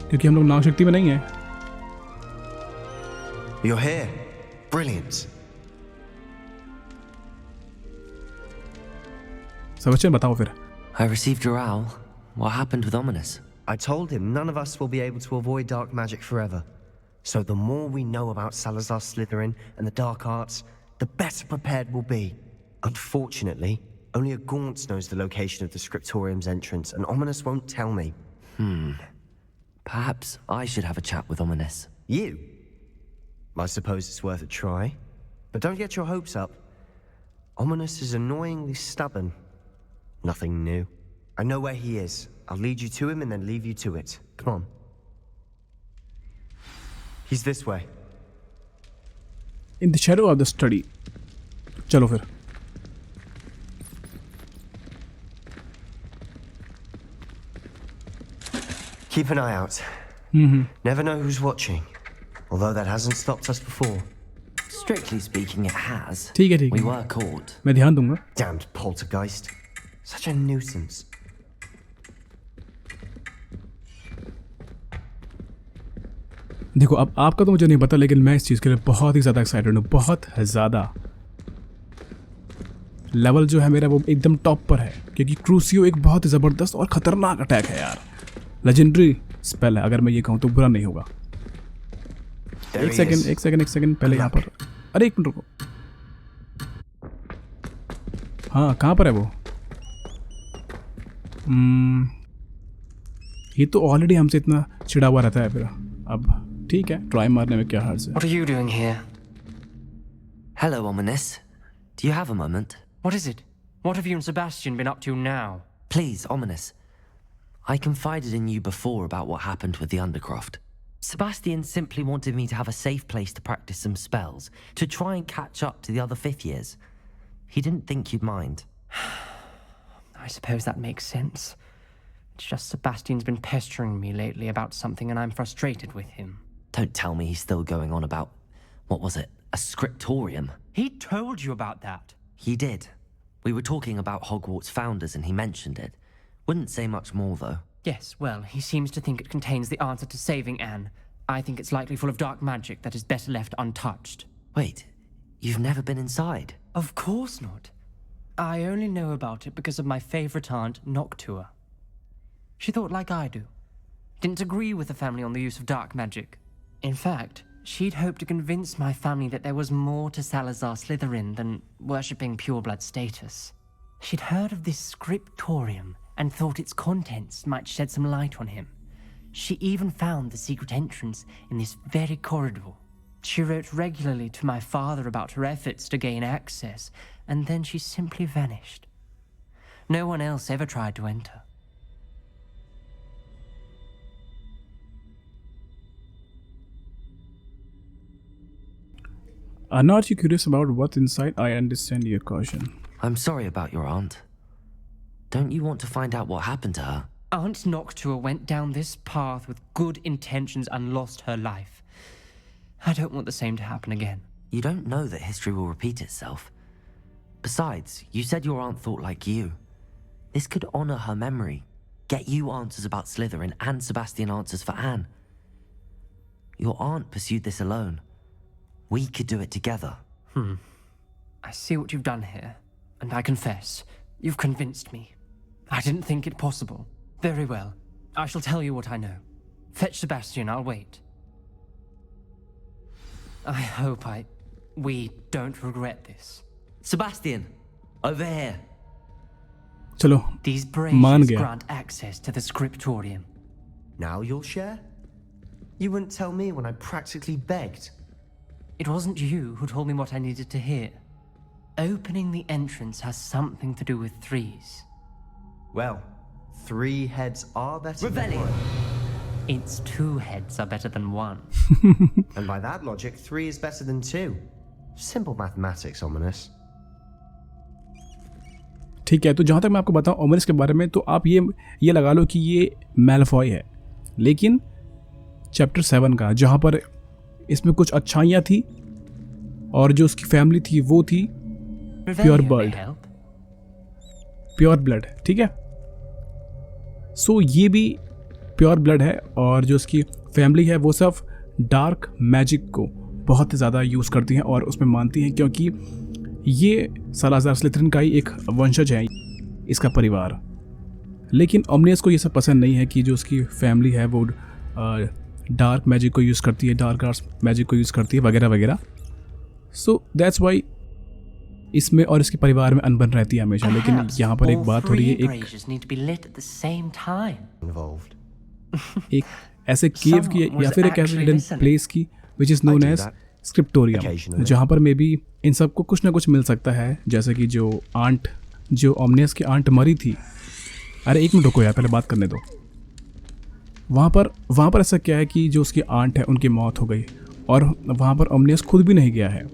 C: क्योंकि हम लोग नाग शक्ति में नहीं है।
M: You're here. Brilliant.
C: सबचन बताओ फिर।
B: I received your owl. What happened with Ominous?
M: I told him none of us will be able to avoid dark magic forever. So the more we know about Salazar Slytherin and the dark arts, the better prepared we'll be. Unfortunately, only a Gaunt knows the location of the Scriptorium's entrance, and Ominous won't tell me.
B: Perhaps I should have a chat with Ominous.
M: You? I suppose it's worth a try. But don't get your hopes up. Ominous is annoyingly stubborn. Nothing new. I know where he is. I'll lead you to him and then leave you to it. Come on. He's this way.
C: In the shadow of the study. चलो फिर।
M: Keep an eye out. Never know who's watching. Although that hasn't stopped us before.
B: Strictly speaking, it has.
C: ठीक है ठीक
B: We
C: है,
B: were caught.
C: मैं ध्यान दूंगा।
M: Damned poltergeist. Such a nuisance.
C: देखो अब आपका तो मुझे नहीं पता, लेकिन मैं इस चीज़ के लिए बहुत ही ज़्यादा एक्साइटेड हूँ, बहुत ज़्यादा। लेवल जो है मेरा वो एकदम टॉप पर है, क्योंकि क्रूसियो एक बहुत ही ज़बरदस्त और ख़तरनाक अटैक है यार। लेजेंडरी स्पेल है, अगर मैं ये कहूँ तो बुरा नहीं होगा। एक सेकंड पहले यहाँ पर, अरे एक मिनट रुको। हाँ कहाँ पर है वो? ये तो ऑलरेडी हमसे इतना चिड़ा हुआ रहता है फिर। अब ठीक है, ट्राई मारने में क्या हर्ज है।
L: What are you doing here?
B: Hello, Ominous. Do you have a moment?
L: What is it? What have you and Sebastian been up to now?
B: Please, Ominous. I confided in you before about what happened with the Undercroft. Sebastian simply wanted me to have a safe place to practice some spells, to try and catch up to the other fifth years. He didn't think you'd mind.
L: I suppose that makes sense. It's just Sebastian's been pestering me lately about something and I'm frustrated with him.
B: Don't tell me he's still going on about, what was it, a scriptorium?
L: He told you about that.
B: He did. We were talking about Hogwarts founders and he mentioned it. Wouldn't say much more though.
L: Yes, well, he seems to think it contains the answer to saving Anne. I think it's likely full of dark magic that is better left untouched.
B: Wait, you've never been inside?
L: Of course not. I only know about it because of my favorite aunt, Noctua. She thought like I do. Didn't agree with the family on the use of dark magic. In fact, she'd hoped to convince my family that there was more to Salazar Slytherin than worshipping pureblood status. She'd heard of this scriptorium and thought its contents might shed some light on him. She even found the secret entrance in this very corridor. She wrote regularly to my father about her efforts to gain access, and then she simply vanished. No one else ever tried to enter.
C: Aren't you curious about what's inside? I understand your caution.
B: I'm sorry about your aunt. Don't you want to find out what happened to her?
L: Aunt Noctua went down this path with good intentions and lost her life. I don't want the same to happen again.
B: You don't know that history will repeat itself. Besides, you said your aunt thought like you. This could honor her memory, get you answers about Slytherin and Sebastian answers for Anne. Your aunt pursued this alone. We could do it together.
L: I see what you've done here, and I confess, you've convinced me. I didn't think it possible. Very well. I shall tell you what I know. Fetch Sebastian, I'll wait. I hope we don't regret this.
B: Sebastian, over here.
C: चलो
L: These
C: मान
L: braziers
C: गया।
L: grant access to the scriptorium.
M: Now you'll share? You wouldn't tell me when I practically begged.
L: It wasn't you who told me what I needed to hear. Opening the entrance has something to do with threes.
M: Well, 3 heads are better than
L: Revelio.
M: 1.
L: It's 2 heads are better than 1.
M: And by that logic, 3 is better than 2. Simple mathematics, Ominous.
C: ठीक है, तो जहाँ तक मैं आपको बताऊँ ominous के बारे में, तो आप ये लगा लो कि ये मैलफॉय है, लेकिन चैप्टर 7 का, जहाँ पर इसमें कुछ अच्छाइयाँ थी और जो उसकी फैमिली थी वो थी प्योर ब्लड, ठीक है। सो ये भी प्योर ब्लड है और जो उसकी फैमिली है वो सब डार्क मैजिक को बहुत ज़्यादा यूज़ करती हैं और उसमें मानती हैं, क्योंकि ये सालाज़ार स्लिथरिन का ही एक वंशज है इसका परिवार। लेकिन ओमनियस को ये सब पसंद नहीं है कि जो उसकी फैमिली है वो डार्क मैजिक को यूज़ करती है, डार्क आर्ट्स मैजिक को यूज़ करती है वगैरह वगैरह। सो दैट्स वाई इसमें और इसके परिवार में अनबन रहती है हमेशा। लेकिन यहाँ पर एक बात हो रही है, एक ऐसे केव की या फिर एक ऐसे हिडन प्लेस की which is known as scriptorium, जहाँ पर मे बी इन सबको कुछ ना कुछ मिल सकता है। जैसे कि जो ओमनियस की आंट मरी थी, अरे एक मिनट रुको यार, पहले बात करने दो। वहाँ पर ऐसा क्या है कि जो उसकी आंट है उनकी मौत हो गई और वहाँ पर ओमनियस खुद भी नहीं गया है।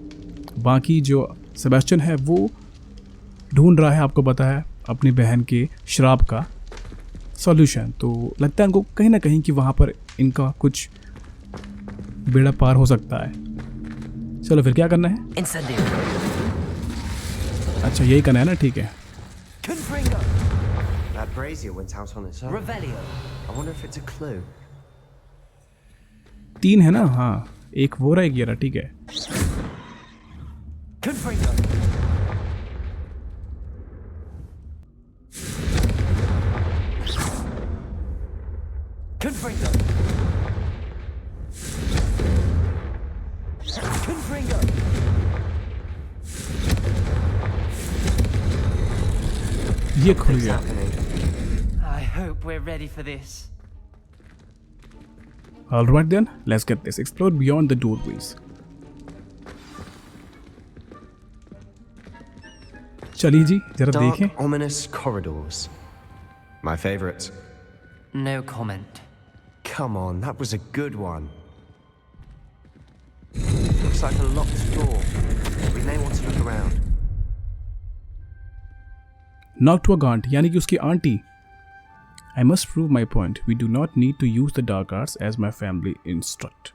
C: बाकी जो सेबेस्टियन है वो ढूंढ रहा है, आपको पता है, अपनी बहन के श्राप का सॉल्यूशन। तो लगता है उनको कहीं ना कहीं कि वहाँ पर इनका कुछ बेड़ा पार हो सकता है। चलो फिर क्या करना है? अच्छा यही करना है ना, ठीक है।
M: That brazier went out on its own. Revelio. I wonder if it's a clue.
C: 3 है ना? हाँ, एक वो रहा, एक ये रहा, ठीक है।
L: Confringo. Confringo. Confringo.
C: ये खुल गया।
L: I hope we're ready for this.
C: All right then, let's get this. Explore beyond the doorways. चलिए जी, जरा देखें।
M: Dark, ominous corridors. My favorite.
L: No comment.
M: Come on, that was a good one. Looks like a locked door. We may want to look around.
C: नॉक्टुआगांट यानी कि उसकी aunty. I must prove my point. We do not need to use the dark arts as my family instruct.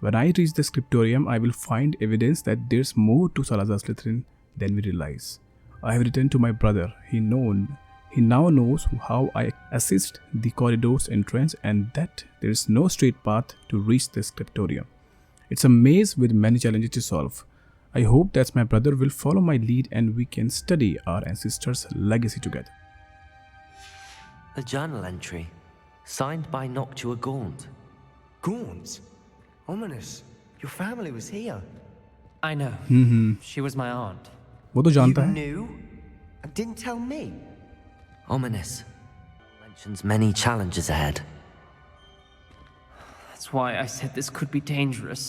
C: When I reach the scriptorium, I will find evidence that there's more to Salazar Slytherin than we realize. I have written to my brother. He now knows how I assist the corridor's entrance and that there is no straight path to reach the scriptorium. It's a maze with many challenges to solve. I hope that my brother will follow my lead and we can study our ancestors' legacy together.
B: A journal entry, signed by Noctua Gaunt.
M: Gaunt? Ominous. Your family was here.
L: I know. She was my aunt.
C: वो तो जानता है।
M: You knew? And didn't tell me?
B: Ominous. Mentions many challenges ahead.
L: That's why I said this could be dangerous.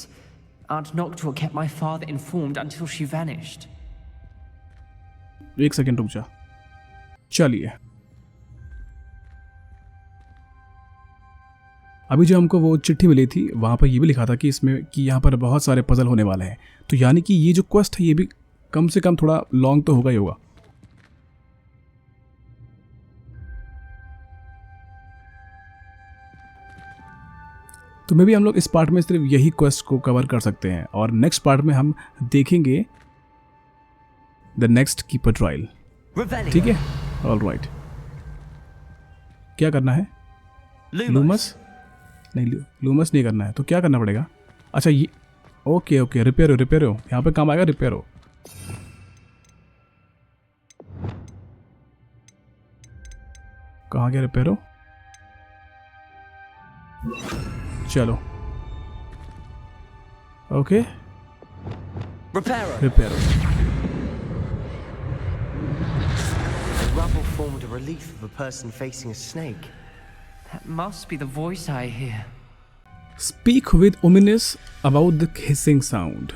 L: Aunt Noctua kept my father informed until she vanished.
C: एक second रुक जा। चलिए, अभी जो हमको वो चिट्ठी मिली थी वहाँ पर ये भी लिखा था कि इसमें कि यहाँ पर बहुत सारे पजल होने वाले हैं। तो यानी कि ये जो क्वेस्ट है ये भी कम से कम थोड़ा लॉन्ग तो होगा ही होगा। तो मे भी हम लोग इस पार्ट में सिर्फ यही क्वेस्ट को कवर कर सकते हैं और नेक्स्ट पार्ट में हम देखेंगे द नेक्स्ट कीपर ट्रायल, ठीक है? ऑल राइट, क्या करना है? लूमस नहीं, लूमस नहीं करना है, तो क्या करना पड़ेगा? अच्छा ये ओके, रिपेयर हो, यहाँ पे काम आएगा रिपेयर हो। कहाँ गया रिपेयर हो? चलो okay, repair.
M: rubble formed a relief of a person facing a snake.
L: That must be the voice I hear.
C: Speak with ominous about the hissing sound.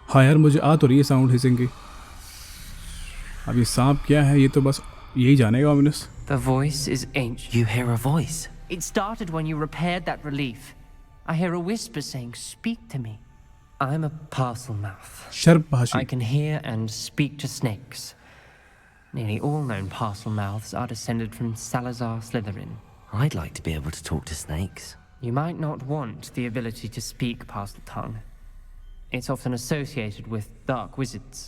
C: हाँ यार मुझे आ तो रही है साउंड हिसिंग की। अब ये सांप क्या है ये तो बस यही जानेगा ominous.
L: The voice is ancient.
B: You hear a voice?
L: It started when you repaired that relief. I hear a whisper saying, "Speak to me." I'm a parcel mouth.
C: Sharpbhashi.
L: I can hear and speak to snakes. Nearly all known parcel mouths are descended from Salazar Slytherin.
B: I'd like to be able to talk to snakes.
L: You might not want the ability to speak parcel tongue. It's often associated with dark wizards.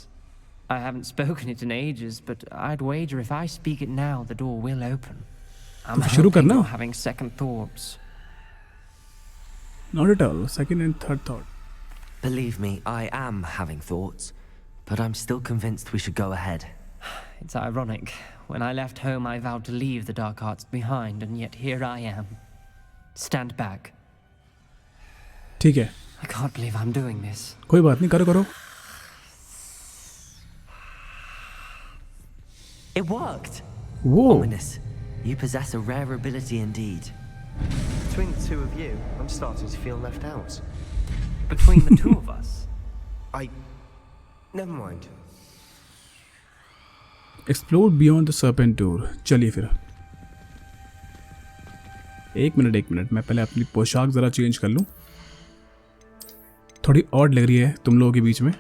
L: I haven't spoken it in ages, but I'd wager if I speak it now, the door will open. I'm hoping you're having second thoughts.
C: Not at all. Second and third thought.
B: Believe me, I am having thoughts, but I'm still convinced we should go ahead.
L: It's ironic. When I left home, I vowed to leave the dark arts behind, and yet here I am. Stand back.
C: ठीक है.
L: I can't believe I'm doing this.
C: कोई बात नहीं, करो.
B: It worked.
C: Whoa.
B: Ominous. You possess a rare ability indeed.
M: Between the two of you, I'm starting to feel left out.
L: Between the two of us?
M: Never mind.
C: Explore beyond the serpent door. चलिए फिर. एक minute मैं पहले अपनी पोशाक जरा change कर लूं. थोड़ी ऑड लग रही है तुम लोगों के बीच में.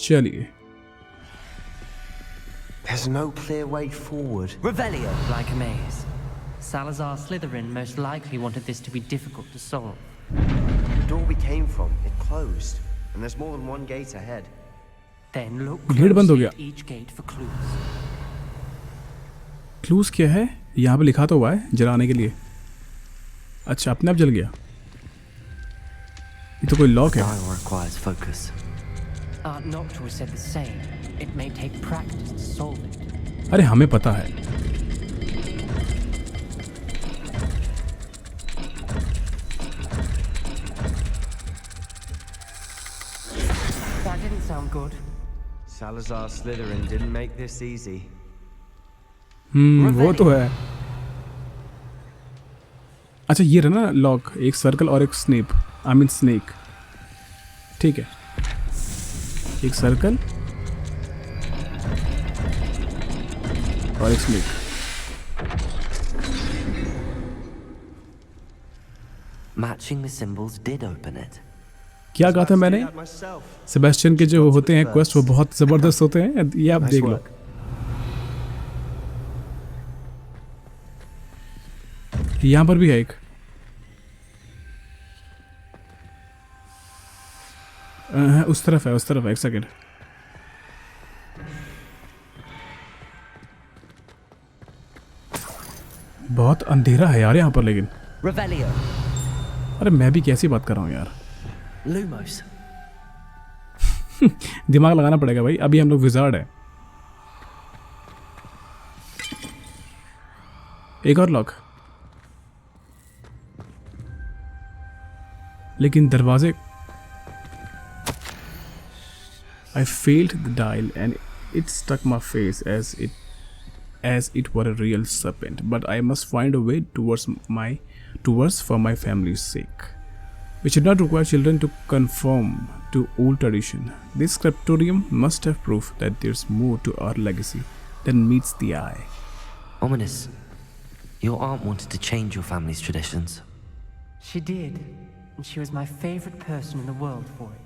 C: चलिए.
M: There's no clear way forward.
L: Revelio, like a maze. Salazar Slytherin most likely wanted this to be difficult to solve.
M: The door we came from, it closed, and there's more than one gate ahead.
L: Then look
C: gate बंद हो गया.
L: at each gate for clues.
C: Clues क्या है? यहाँ पे लिखा तो हुआ है जलाने के लिए. अच्छा अपने आप जल गया. ये तो कोई लॉक है.
B: Dial requires focus.
L: Aunt Noctua said the same. It may take practice to solve it.
C: अरे हमें पता है.
L: That didn't sound good.
M: Salazar Slytherin didn't make this easy.
C: वो तो है. अच्छा ये रहा ना लॉक. एक सर्कल और एक स्नेक. ठीक है. एक सर्कल और एक snake.
B: Matching the symbols did open it.
C: क्या कहा था मैंने? सेबेस्टियन के जो होते हैं क्वेस्ट वो बहुत जबरदस्त होते हैं. ये आप देख लो. यहाँ पर भी है एक. उस तरफ है. एक सेकेंड. बहुत अंधेरा है यार यहाँ पर लेकिन.
B: Revelio.
C: अरे मैं भी कैसी बात कर रहा हूँ यार.
B: Lumos.
C: दिमाग लगाना पड़ेगा भाई. अभी हम लोग विजार्ड है. एक और लॉक. लेकिन दरवाजे. I failed the dial and it struck my face as it were a real serpent. But I must find a way towards for my family's sake. We should not require children to conform to old tradition. This scriptorium must have proof that there's more to our legacy than meets the eye.
B: Ominous. Your aunt wanted to change your family's traditions.
L: She did, and she was my favorite person in the world for it.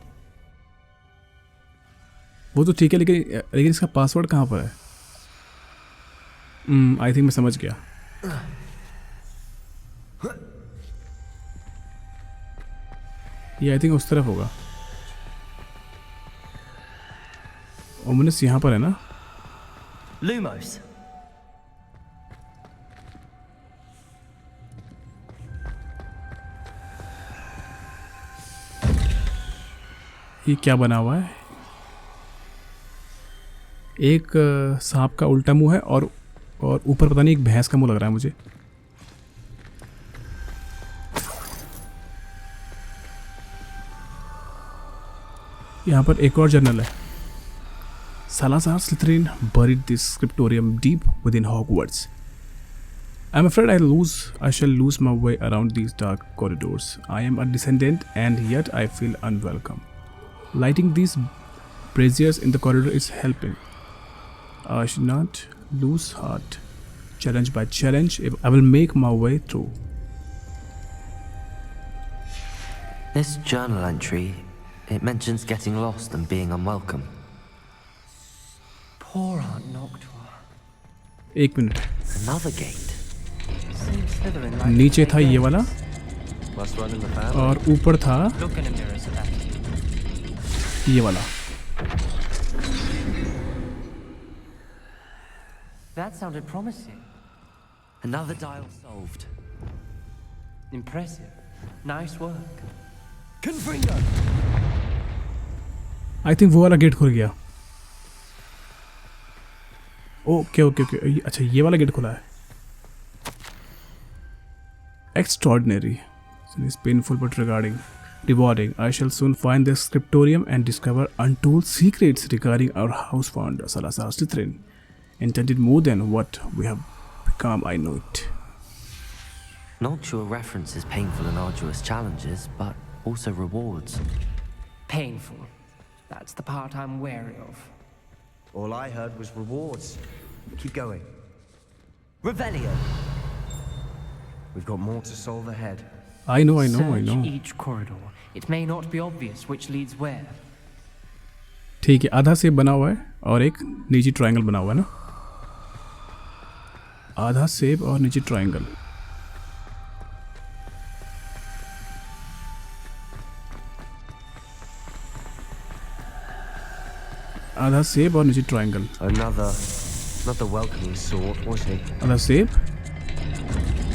C: वो तो ठीक है लेकिन इसका password कहाँ पर है? I think मैं समझ गया. ये आई थिंक उस तरफ होगा. ओमिनस यहाँ पर है ना?
B: Lumos.
C: ये क्या बना हुआ है? एक सांप का उल्टा मुंह है और ऊपर पता नहीं एक भैंस का मुंह लग रहा है मुझे. यहाँ पर एक और जर्नल है. Salazar Slytherin buried this scriptorium deep within Hogwarts. I'm afraid I shall lose my way around these dark corridors. I am a descendant and yet I feel unwelcome. Lighting these braziers in the corridor is helping. I should not lose heart. Challenge by challenge, I will make my way through.
B: This journal entry, it mentions getting lost and being unwelcome.
L: Poor Aunt Noctua.
C: एक minute.
B: Another gate.
L: Seems Slytherin like
C: नीचे था ये वाला
M: Must run in the family.
C: और ऊपर था
L: Look in a mirror, Sebastian.
C: ये वाला.
L: That sounded promising.
B: Another dial solved.
L: Impressive. Nice work.
B: Confringo!
C: I think वो वाला गेट खुल गया. ओके. अच्छा ये वाला गेट खुला है. Extraordinary. It is painful but rewarding. I shall soon find the scriptorium and discover untold secrets regarding our house founder, Salazar Slytherin. Intended more than what we have become, I know it.
B: Noctua references painful and arduous challenges, but also rewards.
L: Painful. That's the part I'm wary of.
M: All I heard was rewards. Keep going.
B: Revelio!
M: We've got more to solve ahead.
C: I know.
L: Search each corridor. It may not be obvious which leads where.
C: ठीक है, आधा सेब बना हुआ है और एक नीचे ट्रायंगल बना हुआ है ना. आधा सेब और नीचे ट्रायंगल. आधा सेब और नीचे triangle.
M: Not the welcoming sort, was he?
C: आधा सेब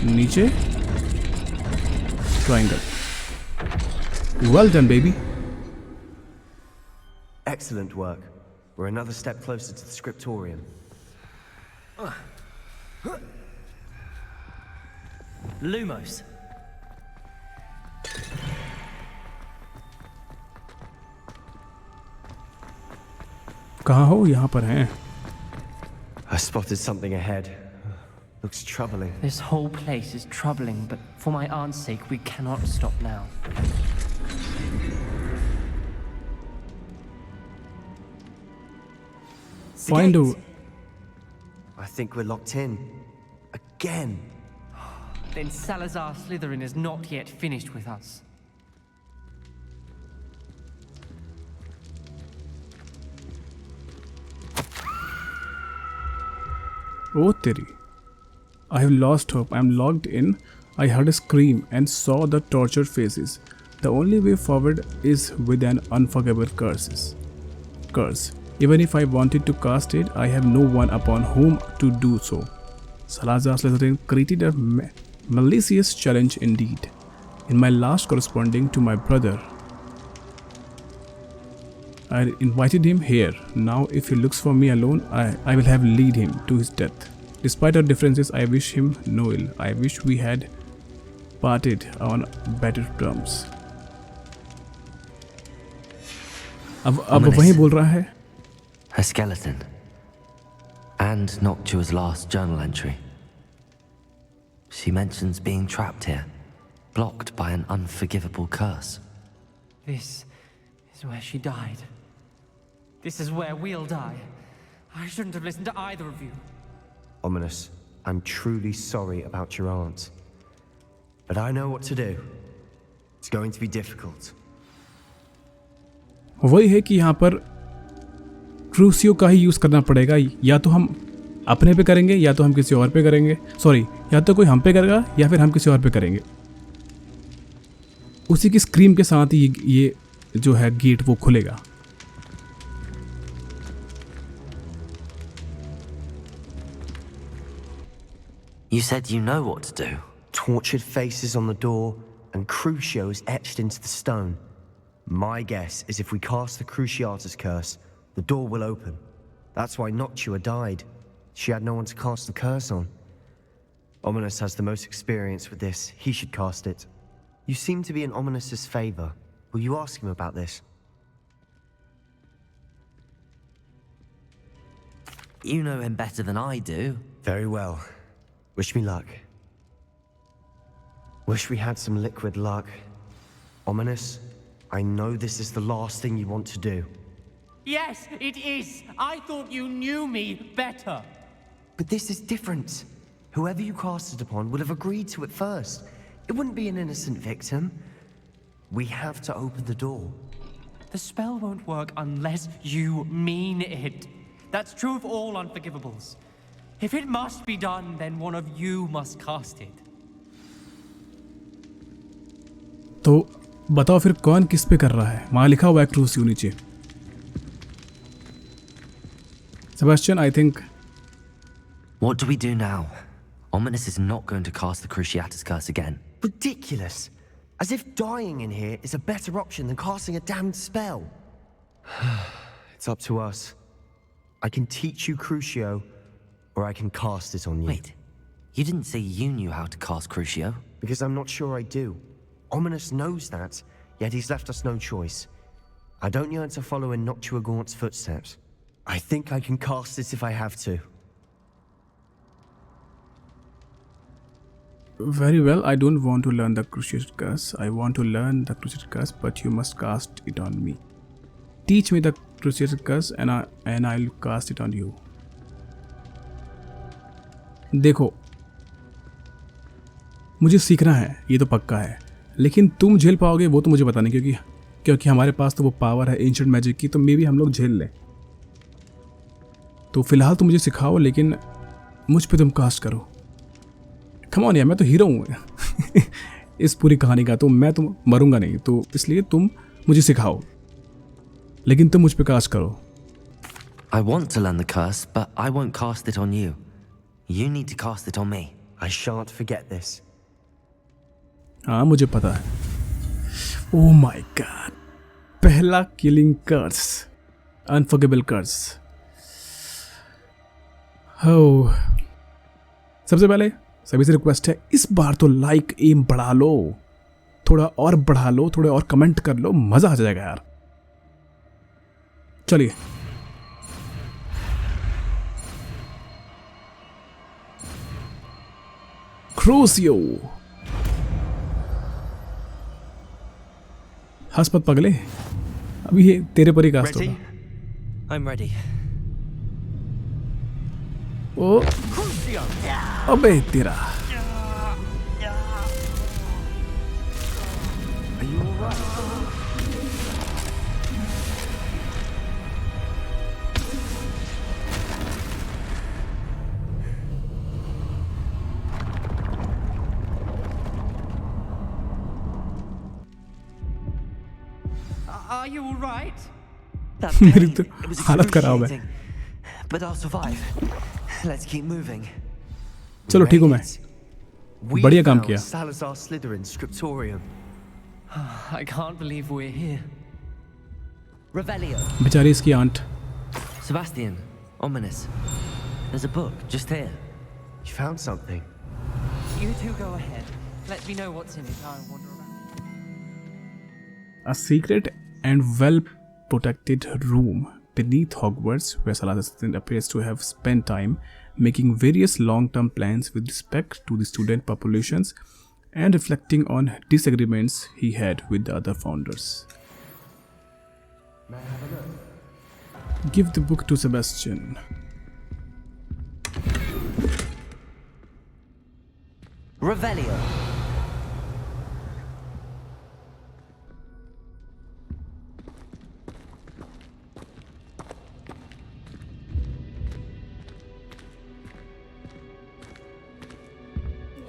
C: नीचे triangle. Well done, baby.
M: Excellent work. We're another step closer to the scriptorium.
B: Lumos.
C: कहाँ हो? यहाँ पर हैं.
M: I spotted something ahead. Looks troubling.
L: This whole place is troubling, but for my aunt's sake, we cannot stop now.
C: Find a...
M: I think we're locked in. Again.
L: Then Salazar Slytherin is not yet finished with us.
C: Oh, Teri. I have lost hope. I am locked in. I heard a scream and saw the tortured faces. The only way forward is with an unforgivable curse. Even if I wanted to cast it, I have no one upon whom to do so. Salazar Slytherin created a malicious challenge indeed. In my last corresponding to my brother, I invited him here. Now if he looks for me alone, I will have lead him to his death. Despite our differences, I wish him no ill. I wish we had parted on better terms. अब वही बोल रहा है.
B: A skeleton. And Noctua's last journal entry. She mentions being trapped here, blocked by an unforgivable curse.
L: This is where she died. This is where we'll die. I shouldn't have listened to either of you.
M: Ominous, I'm truly sorry about your aunt. But I know what to do. It's going to be difficult.
C: वही है कि यहाँ पर क्रूसियो का ही use करना पड़ेगा. या तो हम अपने पे करेंगे या तो हम किसी और पे करेंगे. सॉरी, या तो कोई हम पे करेगा या फिर हम किसी और पे करेंगे. उसी की स्क्रीम के साथ ही ये जो है गेट वो खुलेगा.
B: You said you know what to do.
M: Tortured faces on the door and Crucio is etched into the stone. My guess is if we cast the Cruciatus curse, the door will open. That's why Noctua died. She had no one to cast the curse on. Ominous has the most experience with this. He should cast it. You seem to be in Ominous's favor. Will you ask him about this?
B: You know him better than I do.
M: Very well. Wish me luck. Wish we had some liquid luck. Ominous, I know this is the last thing you want to do.
L: Yes, it is. I thought you knew me better.
M: But this is different. Whoever you cast it upon would have agreed to it first. It wouldn't be an innocent victim. We have to open the door.
L: The spell won't work unless you mean it. That's true of all unforgivables. If it must be done, then one of you must cast it.
C: तो बताओ फिर कौन किस पे कर रहा है? वहाँ लिखा हुआ है क्रूसियो नीचे. Sebastian, I think.
B: What do we do now? Ominous is not going to cast the Cruciatus curse again.
M: Ridiculous. As if dying in here is a better option than casting a damned spell. It's up to us. I can teach you Crucio, or I can cast it on you.
B: Wait, you didn't say you knew how to cast Crucio?
M: Because I'm not sure I do. Ominous knows that, yet he's left us no choice. I don't yearn to follow in Noctua Gaunt's footsteps. I think I can cast it if I have to.
C: Very well, I don't want to learn the Cruciatus curse. I want to learn the Cruciatus curse, but you must cast it on me. Teach me the Cruciatus curse and I'll cast it on you. देखो, मुझे सीखना है, ये तो पक्का है. लेकिन तुम झेल पाओगे वो तो मुझे पता नहीं, क्योंकि हमारे पास तो वो पावर है एंशिएंट मैजिक की, तो मे भी हम लोग झेल लें. तो फिलहाल तुम मुझे सिखाओ, लेकिन मुझ पे तुम कास्ट करो. कम ऑन यार, मैं तो हीरो हूँ इस पूरी कहानी का, तो मैं तो मरूंगा नहीं, तो इसलिए तुम मुझे सिखाओ, लेकिन तुम मुझ पे कास्ट करो.
B: I want to learn the curse, but I won't cast it on you. You need to cast it on me.
M: I shan't forget this.
C: हाँ, मुझे पता है. ओह माय गॉड, पहला किलिंग कर्स, अनफॉरगिवेबल कर्स. हो, सबसे पहले सभी से रिक्वेस्ट है, इस बार तो लाइक एम बढ़ा लो, थोड़ा और बढ़ा लो, थोड़े और कमेंट कर लो, मजा आ जाएगा यार. चलिए. क्रूसियो. हंस मत पगले, अभी ये तेरे पर ही कास्ट होगा.
B: I'm ready.
C: ओ, अबे तेरा.
M: Are you all right?
L: Are you all right?
C: मेरी तो हालत खराब है.
B: But I'll survive. Let's keep moving.
C: चलो ठीक हूँ मैं. बढ़िया काम किया.
M: Salazar Slytherin's scriptorium.
L: I can't believe we're here.
B: Revelio.
C: बेचारी इसकी aunt.
B: Sebastian, Ominous. There's a book just here.
M: You found something.
L: You two go ahead. Let me know what's in it. I'll wander around.
C: A secret and well-protected room beneath Hogwarts, where Salazar Slytherin appears to have spent time making various long-term plans with respect to the student populations and reflecting on disagreements he had with the other founders.
M: May I have a look?
C: Give the book to Sebastian.
B: Revelio.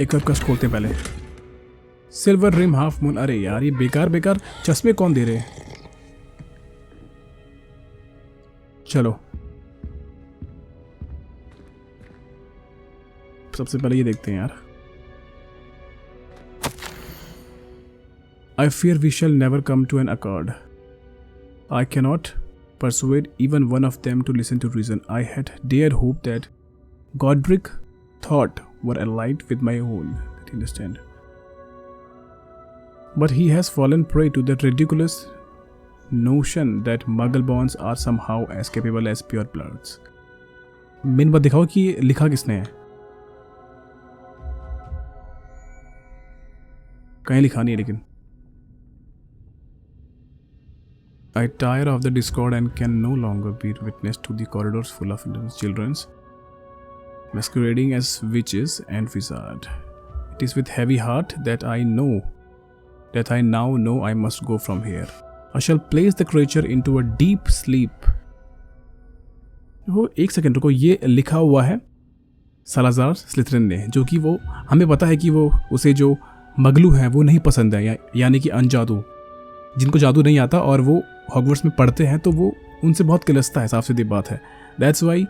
C: एक और कस्ट खोलते हैं पहले. Silver rim half moon. अरे यार, ये बेकार चश्मे कौन दे रहे हैं? चलो, सबसे पहले ये देखते हैं यार. I fear we shall never come to an accord. I cannot persuade even one of them to listen to reason. I had dared hope that Godric thought were aligned with my own. That you understand. But he has fallen prey to that ridiculous notion that Muggle bonds are somehow as capable as pure bloods. Main बात दिखाओ कि लिखा किसने है। कहीं लिखा नहीं है लेकिन। I tire of the discord and can no longer be witness to the corridors full of children masquerading as witches and wizards. It is with heavy heart that I now know I must go from here. I shall place the creature into a deep sleep. वो एक second रुको, ये लिखा हुआ है Salazar स्लिथरिन ने, जो कि वो हमें पता है कि वो उसे जो मगलू है वो नहीं पसंद है, यानी कि अनजादू, जिनको जादू नहीं आता और वो हॉगवर्ट्स में पढ़ते हैं तो वो उनसे बहुत किलसता है, साफ सीधी बात है। दैट्स वाई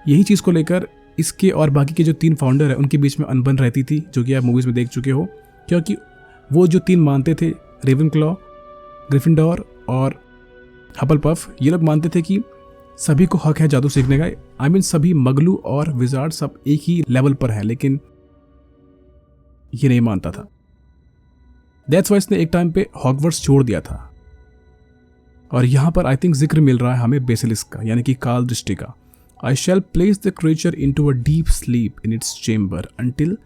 C: यही चीज़ को लेकर इसके और बाकी के जो 3 फाउंडर हैं उनके बीच में अनबन रहती थी, जो कि आप मूवीज़ में देख चुके हो, क्योंकि वो जो 3 मानते थे, रेवेनक्लॉ, ग्रिफिंडोर और हफलपफ, ये लोग मानते थे कि सभी को हक है जादू सीखने का। आई मीन सभी मगलू और विजार्ड सब एक ही लेवल पर हैं, लेकिन ये नहीं मानता था। दैट्स वाई इसने एक टाइम पे हॉगवर्ट्स छोड़ दिया था। और यहाँ पर आई थिंक जिक्र मिल रहा है हमें बेसिलिस्क का, यानी कि काल दृष्टि का। I shall place the creature into a deep sleep in its chamber until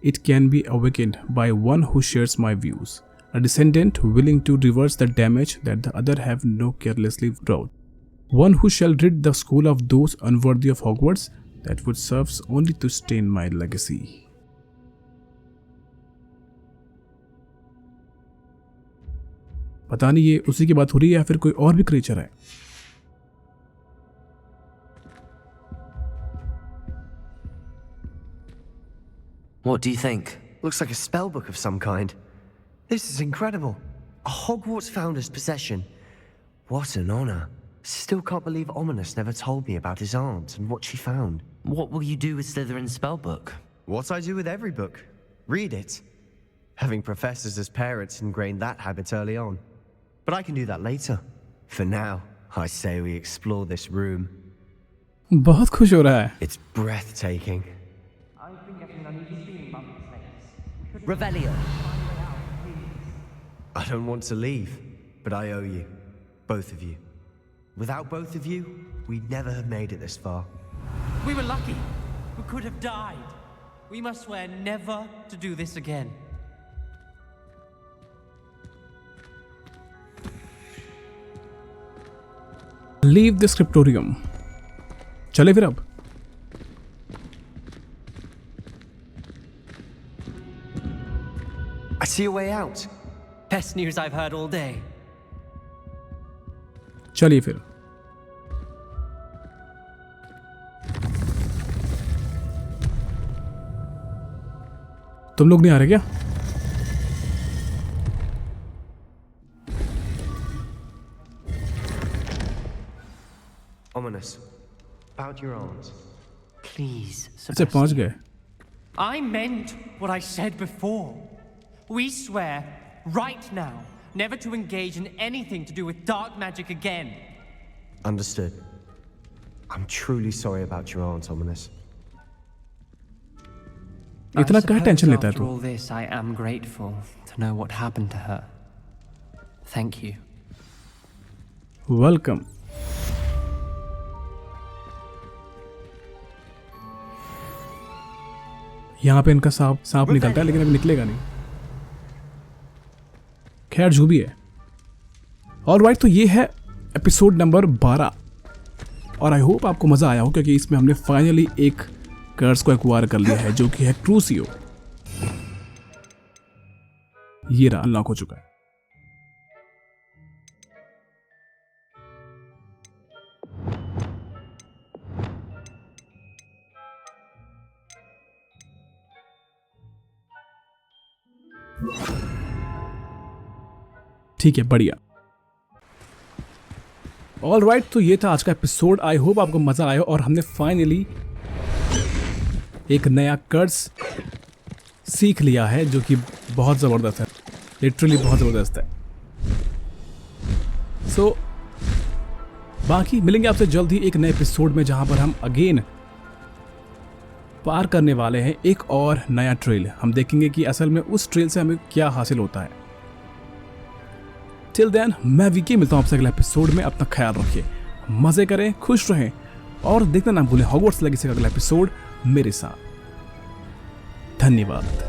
C: it can be awakened by one who shares my views, a descendant willing to reverse the damage that the other have no carelessly wrought, one who shall rid the school of those unworthy of Hogwarts that would serve only to stain my legacy. पता नहीं ये उसी की बात हो रही है या फिर कोई और भी क्रिएचर है।
B: What do you think?
M: Looks like a spell book of some kind. This is incredible. A Hogwarts founder's possession. What an honor. Still can't believe Ominous never told me about his aunt and what she found.
B: What will you do with Slytherin's spellbook?
M: What I do with every book. Read it. Having professors as parents ingrained that habit early on. But I can do that later. For now, I say we explore this room.
C: बहुत खुश हो रहा है।
M: It's breathtaking.
L: I've been getting an uneasy feeling about this place.
B: Revelio.
M: I don't want to leave, but I owe you. Both of you. Without both of you, we'd never have made it this far.
L: We were lucky. We could have died. We must swear never to do this again.
C: Leave the scriptorium. चले फिर अब।
M: I see a way out.
L: Best news I've heard all day.
C: चलिए फिर। तुम लोग नहीं आ रहे क्या?
M: Ominous. About your aunt.
L: Please,
C: अच्छा पहुंच गए।
L: I meant what I said before. We swear, right now, never to engage in anything to do with dark magic again.
M: Understood. I'm truly sorry about your aunt, Ominous.
C: इतना क्या tension लेता है
L: After
C: तू?
L: all this, I am grateful to know what happened to her. Thank you.
C: Welcome. यहाँ पे इनका सांप निकलता है, लेकिन अभी निकलेगा नहीं। खैर जो भी है। ऑलराइट, तो ये है एपिसोड नंबर 12 और आई होप आपको मज़ा आया हो, क्योंकि इसमें हमने फाइनली एक कर्स को एक्वायर कर लिया है, जो कि है क्रूसियो। ये रहा, अनलॉक हो चुका है। ठीक है, बढ़िया। ऑलराइट, तो ये था आज का एपिसोड। आई होप आपको मजा आया और हमने फाइनली एक नया कर्स सीख लिया है, जो कि बहुत ज़बरदस्त है, लिटरली बहुत ज़बरदस्त है। सो बाकी मिलेंगे आपसे जल्द ही एक नए एपिसोड में, जहां पर हम अगेन पार करने वाले हैं एक और नया ट्रेल। हम देखेंगे कि असल में उस ट्रेल से हमें क्या हासिल होता है। टिल देन मैं वीके मिलता हूं आपसे अगले एपिसोड में। अपना ख्याल रखिए, मजे करें, खुश रहें और देखना ना भूलें हॉगवर्ट्स लेगेसी का अगला एपिसोड मेरे साथ। धन्यवाद।